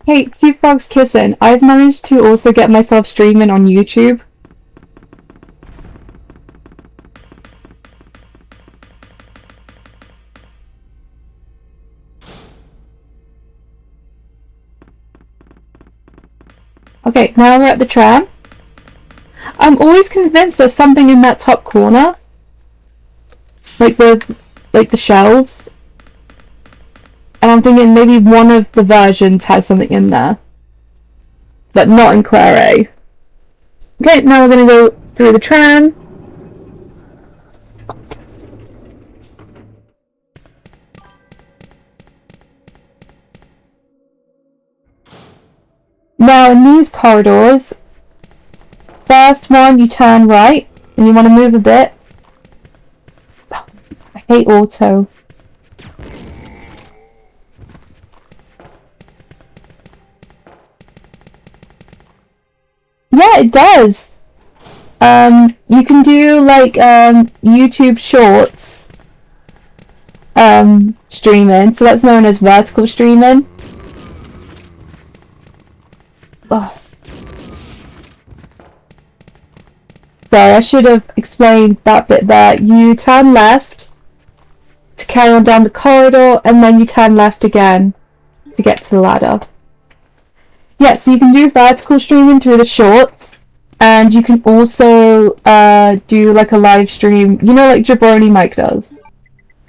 Hey, Two Frogs Kissing. I've managed to also get myself streaming on YouTube. Okay, now we're at the tram. I'm always convinced there's something in that top corner. Like the shelves. And I'm thinking maybe one of the versions has something in there. But not in Claire A. Okay, now we're gonna go through the tram. Now in these corridors, first one you turn right, and you want to move a bit. I hate auto. Yeah, it does. You can do like YouTube Shorts streaming, so that's known as vertical streaming. Oh. Sorry, I should have explained that bit there. You turn left to carry on down the corridor, and then you turn left again to get to the ladder. Yeah, so you can do vertical streaming through the shorts, and you can also do like a live stream, you know, like Jabroni Mike does.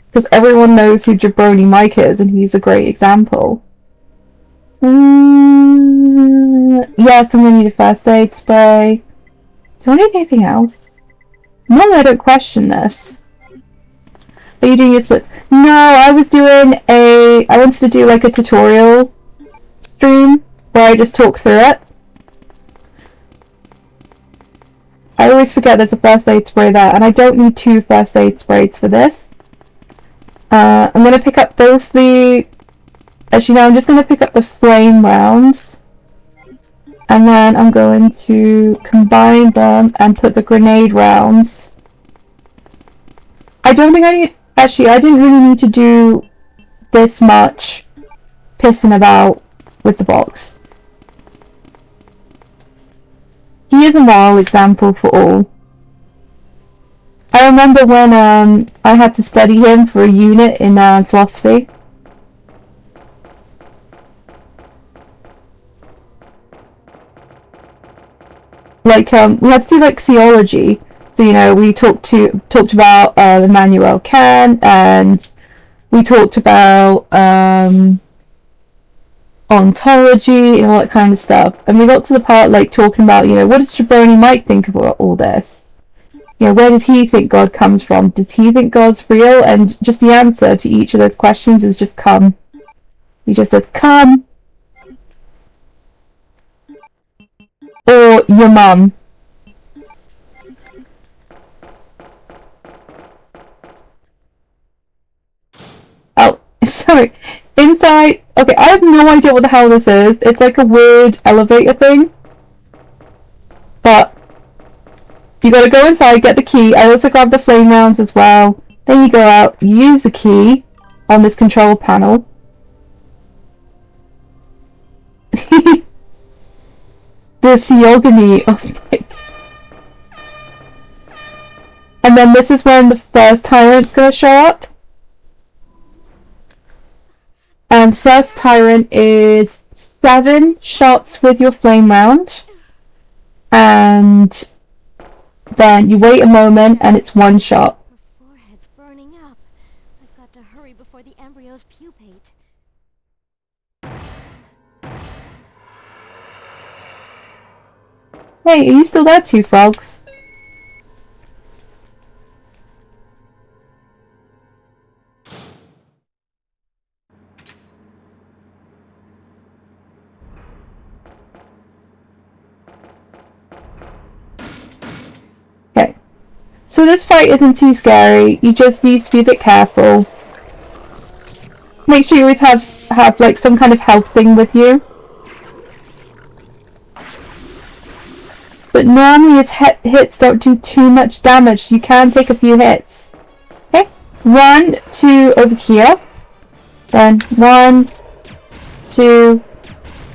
Because everyone knows who Jabroni Mike is, and he's a great example. Yes, I'm gonna need a first aid spray. Do I need anything else? Normally I don't question this. Are you doing your splits? No, I wanted to do like a tutorial stream where I just talk through it. I always forget there's a first aid spray there, and I don't need 2 first aid sprays for this. I'm gonna pick up both the... Actually, no, I'm just gonna pick up the flame rounds. And then I'm going to combine them and put the grenade rounds. I don't think I need... Actually, I didn't really need to do this much pissing about with the box. He is a moral example for all. I remember when I had to study him for a unit in philosophy. Like we had to do like theology, so you know we talked about Immanuel Kant, and we talked about ontology and all that kind of stuff. And we got to the part like talking about, you know, what does Jabroni Mike think about all this? You know, where does he think God comes from? Does he think God's real? And just the answer to each of those questions is just come. He just says, come. Or your mum. Oh, sorry. Inside... Okay, I have no idea what the hell this is. It's like a weird elevator thing. But... you gotta go inside, get the key. I also grabbed the flame rounds as well. Then you go out, use the key on this control panel. The theogony of my... And then this is when the first tyrant's gonna show up. And first tyrant is 7 shots with your flame round. And then you wait a moment and it's 1 shot. Her forehead's burning up. I've got to hurry before the embryos pupate. Hey, are you still there, Two Frogs? Okay. So this fight isn't too scary. You just need to be a bit careful. Make sure you always have like some kind of health thing with you. But normally his hits don't do too much damage. You can take a few hits. Okay, 1, 2 over here. Then 1, 2,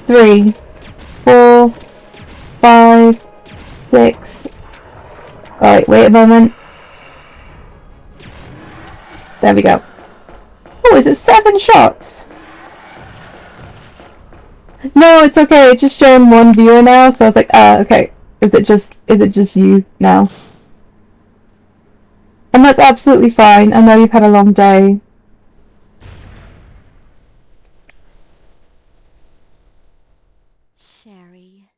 3, 4, 5, 6. Alright, wait a moment. There we go. Oh, is it 7 shots? No, it's okay. It's just showing one viewer now, so I was like, okay. Is it just you now? And that's absolutely fine. I know you've had a long day. Sherry.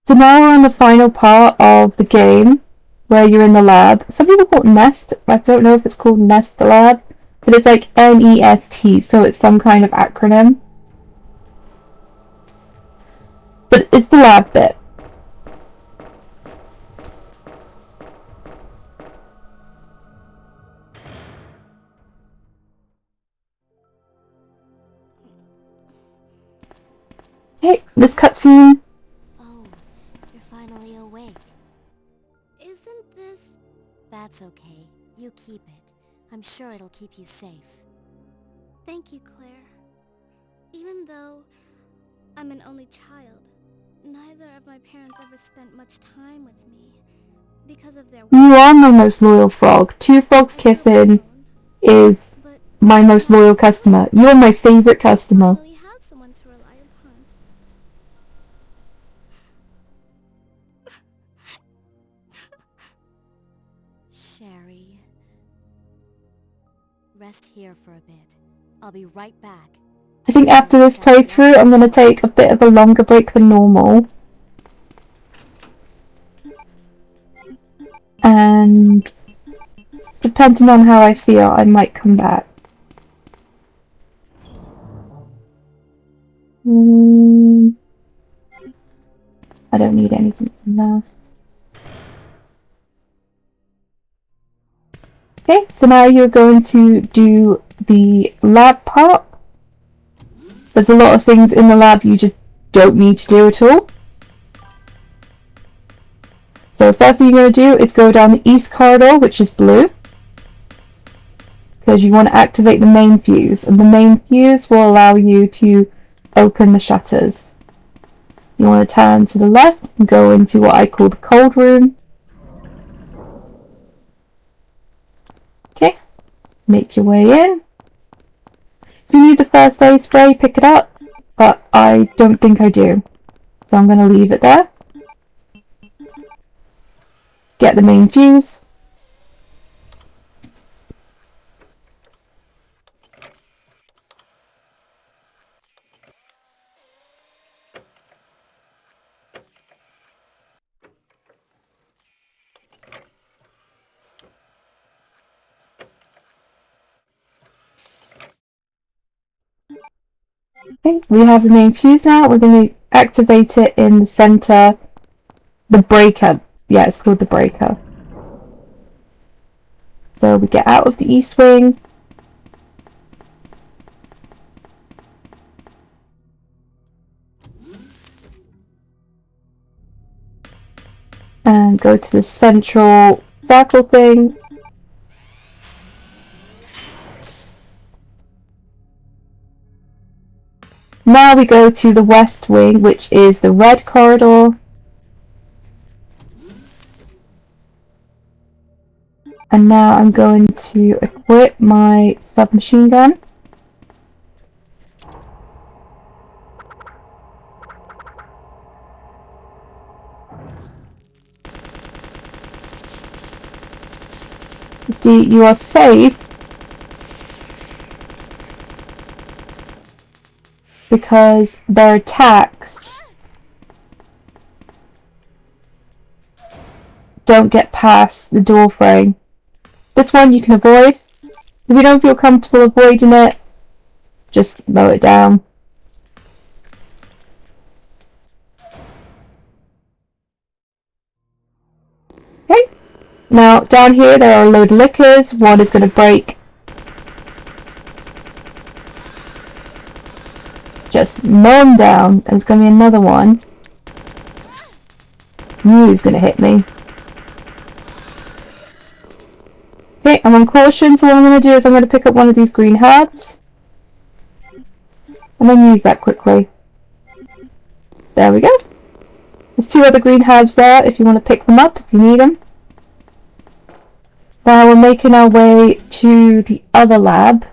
So now we're on the final part of the game, where you're in the lab. Some people call it Nest. I don't know if it's called Nest Lab, but it's like NEST, so it's some kind of acronym. But it's the lab bit. Okay, this cutscene. Oh, you're finally awake. Isn't this... That's okay. You keep it. I'm sure it'll keep you safe. Thank you, Claire. Even though I'm an only child, neither of my parents ever spent much time with me because of their You work. are my most loyal frog. 2 frogs I grew up kissing alone, is but my most now loyal I feel customer. You're my favorite I customer. finally have someone to rely upon. Sherry. Rest here for a bit. I'll be right back. I think after this playthrough, I'm going to take a bit of a longer break than normal. And depending on how I feel, I might come back. I don't need anything from there. Okay, so now you're going to do the lab part. There's a lot of things in the lab you just don't need to do at all. So first thing you're going to do is go down the east corridor, which is blue, because you want to activate the main fuse, and the main fuse will allow you to open the shutters. You want to turn to the left and go into what I call the cold room. Okay, make your way in. If you need the first aid spray, pick it up, but I don't think I do, so I'm going to leave it there. Get the main fuse. Okay, we have the main fuse now. We're going to activate it in the center. The breaker. Yeah, it's called the breaker. So we get out of the east wing. And go to the central circle thing. Now we go to the west wing, which is the red corridor. And now I'm going to equip my submachine gun. You see, you are safe because their attacks don't get past the door frame. This one you can avoid. If you don't feel comfortable avoiding it, just mow it down. Okay. Now down here there are a load of lickers. One is going to break. Just mow them down. And there's going to be another one. Knew he was going to hit me. Okay, I'm on caution, so what I'm going to do is I'm going to pick up one of these green herbs. And then use that quickly. There we go. There's 2 other green herbs there if you want to pick them up, if you need them. Now we're making our way to the other lab,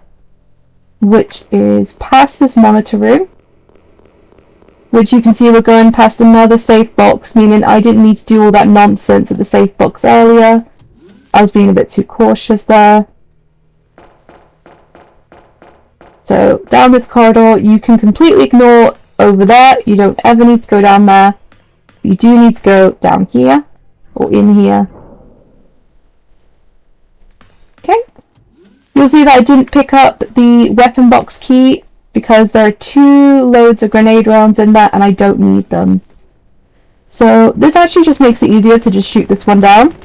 which is past this monitor room. Which you can see we're going past another safe box, meaning I didn't need to do all that nonsense at the safe box earlier. I was being a bit too cautious there. So down this corridor, you can completely ignore over there. You don't ever need to go down there. You do need to go down here, or in here. Okay. You'll see that I didn't pick up the weapon box key because there are 2 loads of grenade rounds in that and I don't need them. So this actually just makes it easier to just shoot this one down.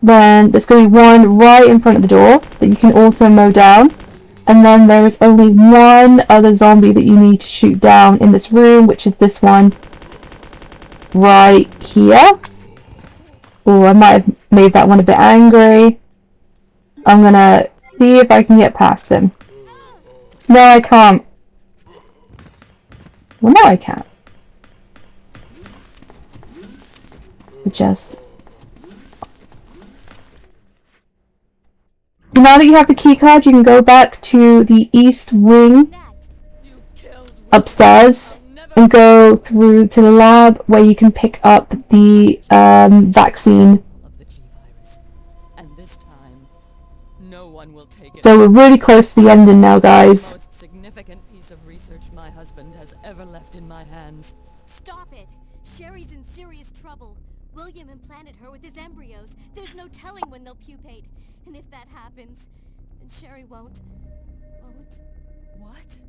Then there's going to be one right in front of the door that you can also mow down. And then there is only one other zombie that you need to shoot down in this room, which is this one right here. Oh, I might have made that one a bit angry. I'm gonna see if I can get past him. No, I can't. Well, no, I can't. Just... Now that you have the keycard, you can go back to the east wing upstairs and go through to the lab where you can pick up the vaccine. And this time, no one will take it. So we're really close to the ending now, guys. The most significant piece of research my husband has ever left in my hands. Stop it! Sherry's in serious trouble. William implanted her with his embryos. There's no telling when they'll pupate. And if that happens, then Sherry won't... What?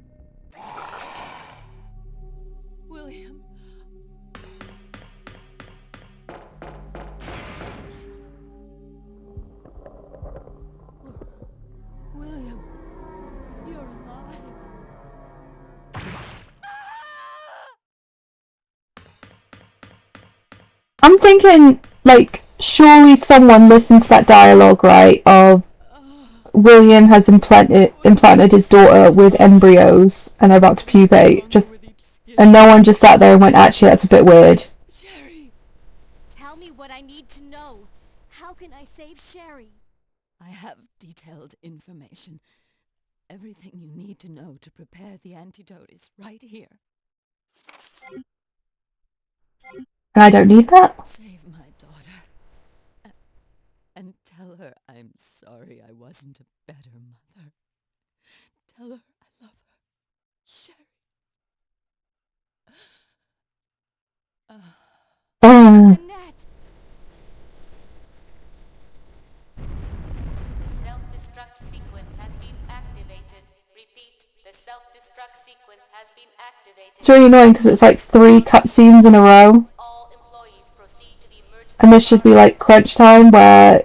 William. William, you're alive. I'm thinking, like, surely someone listened to that dialogue, right, of William has implanted his daughter with embryos and they're about to pupate. And no one just sat there and went, actually, that's a bit weird. Sherry! Tell me what I need to know. How can I save Sherry? I have detailed information. Everything you need to know to prepare the antidote is right here. And I don't need that? Save my daughter. And tell her I'm sorry I wasn't a better mother. Tell her I love her. Sherry. Annette! The self-destruct sequence has been activated. Repeat, the self-destruct sequence has been activated. It's really annoying because it's like 3 cutscenes in a row. All employees proceed to the emergency. And this should be like crunch time where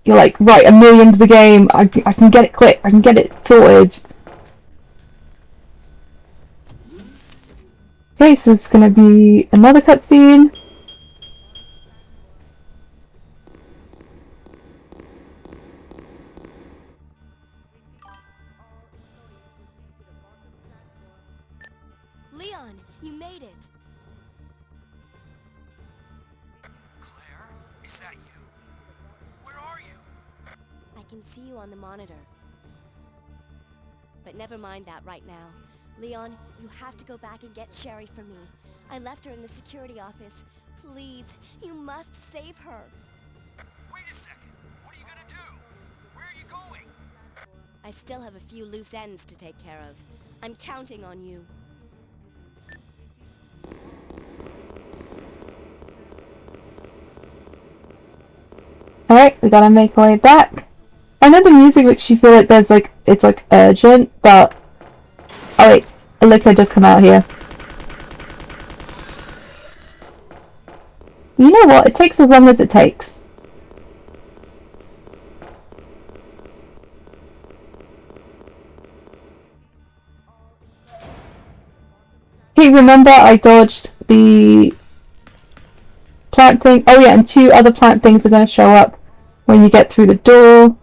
you're like, right, I'm nearly into the game. I can get it quick. I can get it sorted. Okay, so it's gonna be another cutscene. Leon, you made it! Claire, is that you? Where are you? I can see you on the monitor. But never mind that right now. Leon, you have to go back and get Sherry for me. I left her in the security office. Please, you must save her. Wait a second. What are you gonna do? Where are you going? I still have a few loose ends to take care of. I'm counting on you. Alright, we gotta make our way back. I know the music makes you feel like there's like, it's like urgent, but... Oh wait, a liquor just come out here. You know what, it takes as long as it takes. Okay, remember I dodged the plant thing? Oh yeah, and 2 other plant things are going to show up when you get through the door.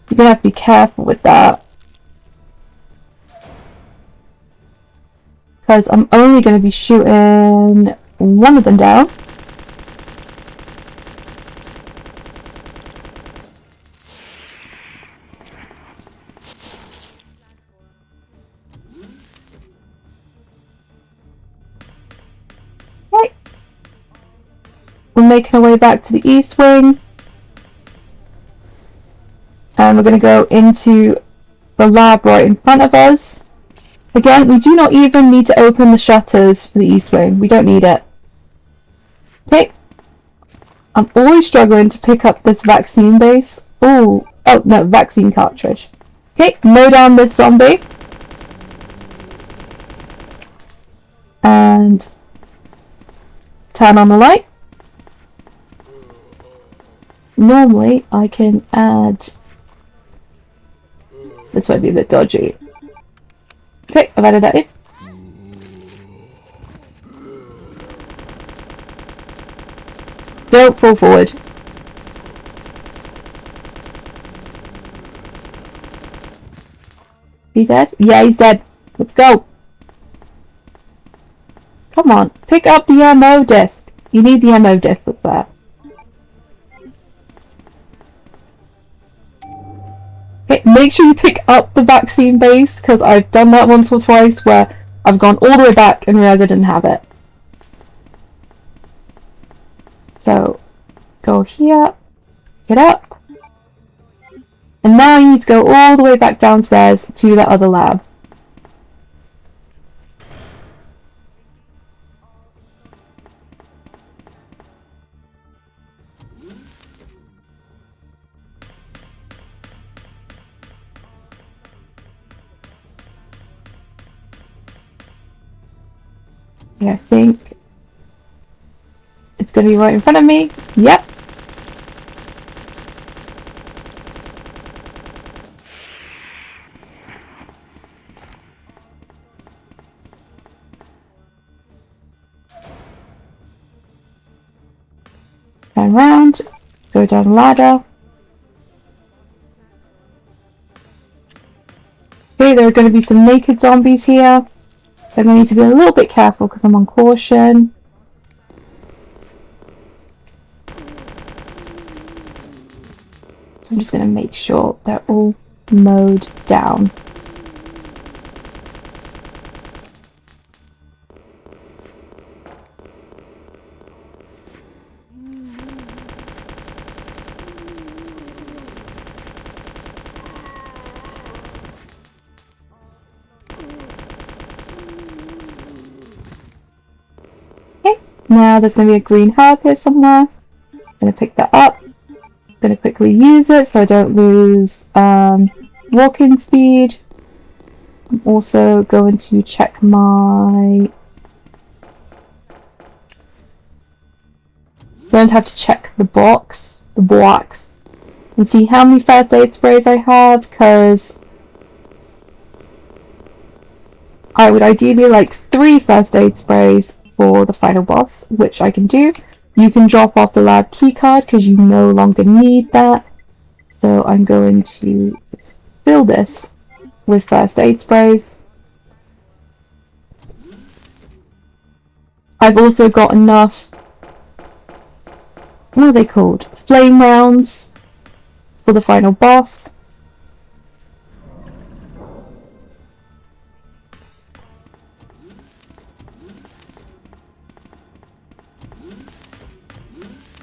You're gonna have to be careful with that. Because I'm only gonna be shooting one of them down. Right. We're making our way back to the east wing. And we're going to go into the lab right in front of us. Again, we do not even need to open the shutters for the east wing. We don't need it. Okay. I'm always struggling to pick up this vaccine base. Oh no, vaccine cartridge. Okay, mow down this zombie. And turn on the light. Normally, I can add... This might be a bit dodgy. Okay, I've added that in. Don't fall forward. He dead? Yeah, he's dead. Let's go. Come on, pick up the ammo disc. You need the ammo disc that's there. Okay, make sure you pick up the vaccine base, because I've done that once or twice where I've gone all the way back and realised I didn't have it. So, go here, get up, and now you need to go all the way back downstairs to the other lab. Yeah, I think it's going to be right in front of me. Yep. Turn around, go down the ladder. Okay, there are going to be some naked zombies here. So I'm going to need to be a little bit careful because I'm on caution. So I'm just going to make sure they're all mowed down. Okay, now there's going to be a green herb here somewhere. I'm going to pick that up. I'm going to quickly use it so I don't lose walking speed. I'm also going to check my... I'm going to have to check the box, and see how many first aid sprays I have, because I would ideally like 3 first aid sprays for the final boss, which I can do. You can drop off the lab keycard because you no longer need that. So I'm going to fill this with first aid sprays. I've also got enough, what are they called? Flame rounds for the final boss.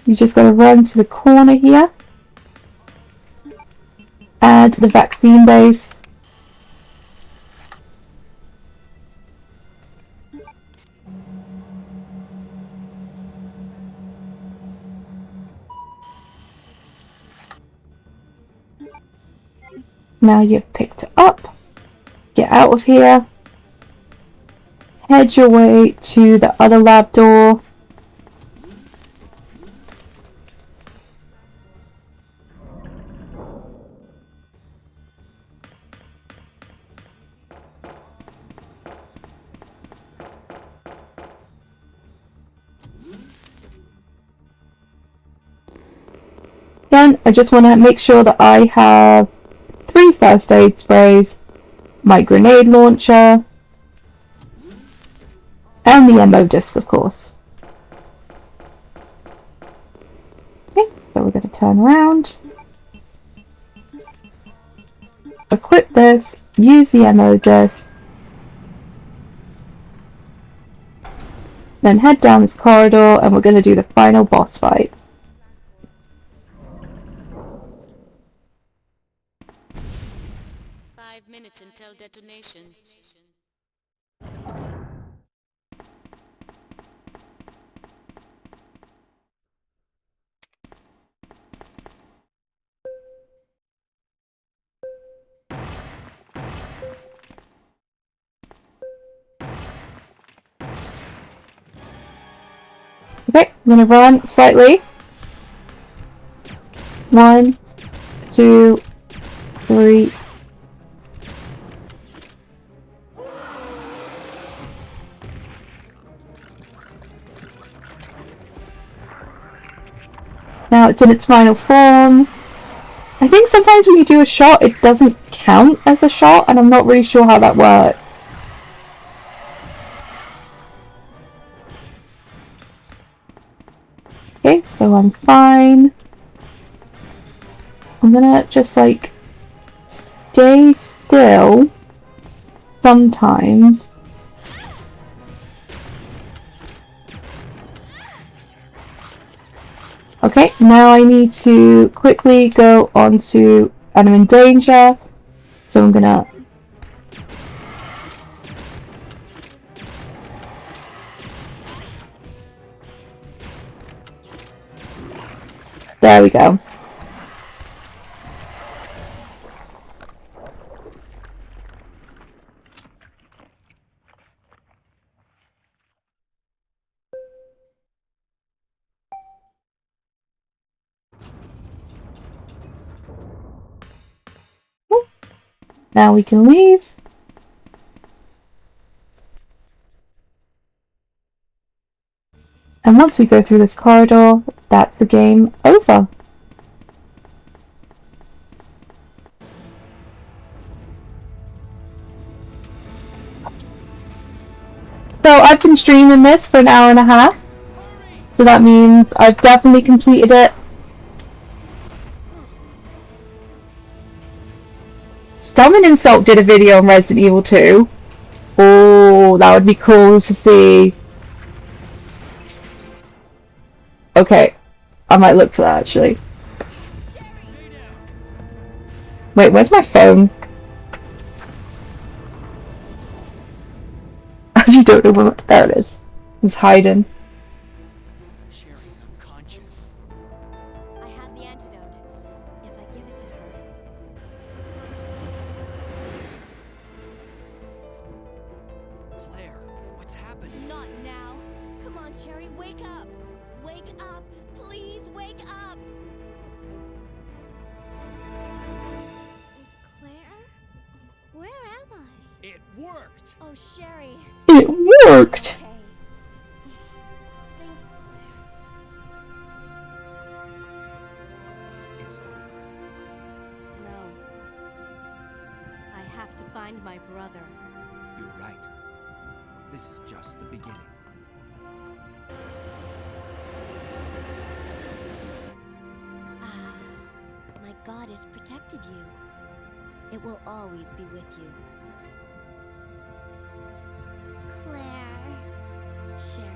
You just got to run to the corner here, add the vaccine base, now you've picked it up, get out of here, head your way to the other lab door. Then I just want to make sure that I have 3 first aid sprays, my grenade launcher, and the ammo disc, of course. Okay, so we're going to turn around, equip this, use the ammo disc, then head down this corridor and we're going to do the final boss fight. Five minutes until detonation. Okay, I'm going to run slightly. 1, 2, 3. Now it's in its final form. I think sometimes when you do a shot, it doesn't count as a shot, and I'm not really sure how that works. Okay, so I'm fine. I'm gonna just like stay still sometimes. Okay, now I need to quickly go on to, and I'm in danger, so I'm gonna... There we go. Now we can leave. And once we go through this corridor, that's the game over. So I've been streaming this for an hour and a half. So that means I've definitely completed it. Someone Insult did a video on Resident Evil 2. Oh, that would be cool to see. Okay, I might look for that actually. Wait, where's my phone? I actually don't know where. There it is. It was hiding. Sherry's unconscious. I have the antidote. If I give it to her. Claire, what's happening? Not now. Come on, Cherry, wake up. Wake up. Please wake up. Claire? Where am I? It worked! Oh, Sherry. It worked! Okay. Thanks, Claire. It's over. No. I have to find my brother. You're right. This is just the beginning. Ah, my goddess protected you. It will always be with you. Claire. Sherry.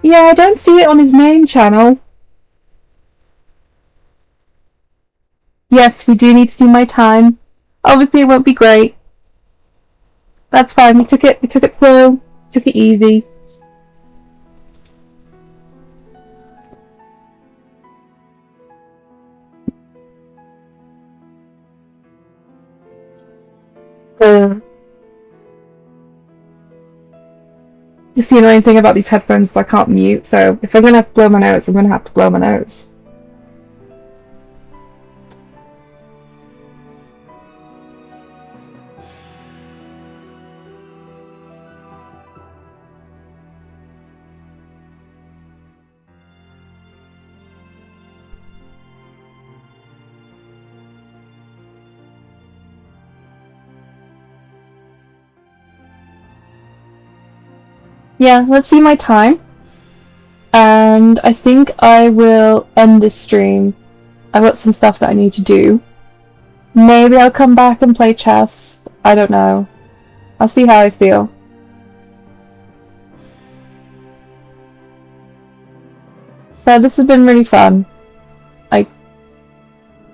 Yeah, I don't see it on his main channel. Yes, we do need to see my time. Obviously it won't be great. That's fine, we took it slow, took it easy. Just the annoying thing about these headphones is I can't mute, so if I'm gonna have to blow my nose, I'm gonna have to blow my nose. yeah, let's see my time. And I think I will end this stream. I've got some stuff that I need to do. Maybe I'll come back and play chess. I don't know. I'll see how I feel. But this has been really fun.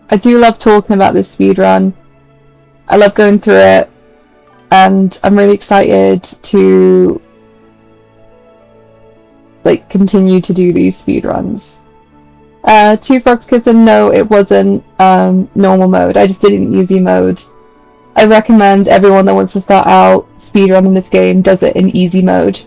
I do love talking about this speedrun. I love going through it. And I'm really excited to continue to do these speedruns. Two Frogs Kitten, no, it wasn't normal mode. I just did it in easy mode. I recommend everyone that wants to start out speedrunning this game does it in easy mode.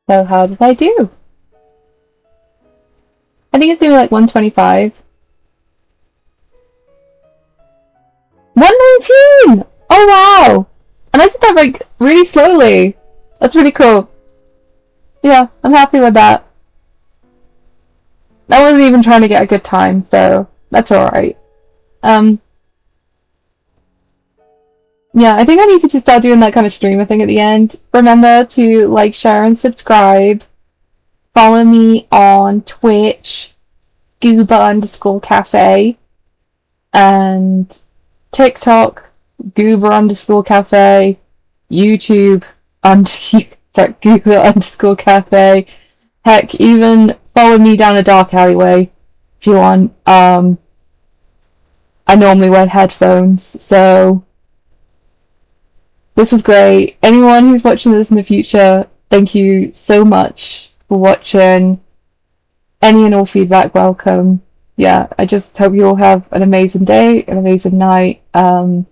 So how did I do? I think it's gonna be like 125. 119! Oh wow! And I did that really slowly. That's really cool. Yeah, I'm happy with that. I wasn't even trying to get a good time, so that's alright. Yeah, I think I need to just start doing that kind of streamer thing at the end. Remember to like, share, and subscribe. Follow me on Twitch, goober_cafe, and TikTok, goober_cafe, YouTube, goober_cafe. Heck, even follow me down a dark alleyway if you want. I normally wear headphones, so this was great. Anyone who's watching this in the future, thank you so much for watching. Any and all feedback welcome. Yeah, I just hope you all have an amazing day, an amazing night, and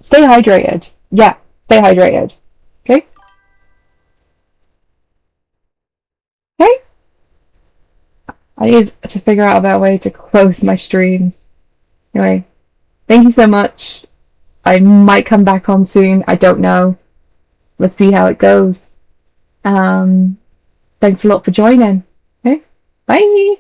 stay hydrated. Yeah, stay hydrated. Okay? Okay? I need to figure out a better way to close my stream. Anyway, thank you so much. I might come back on soon. I don't know. Let's see how it goes. Thanks a lot for joining. Okay? Bye!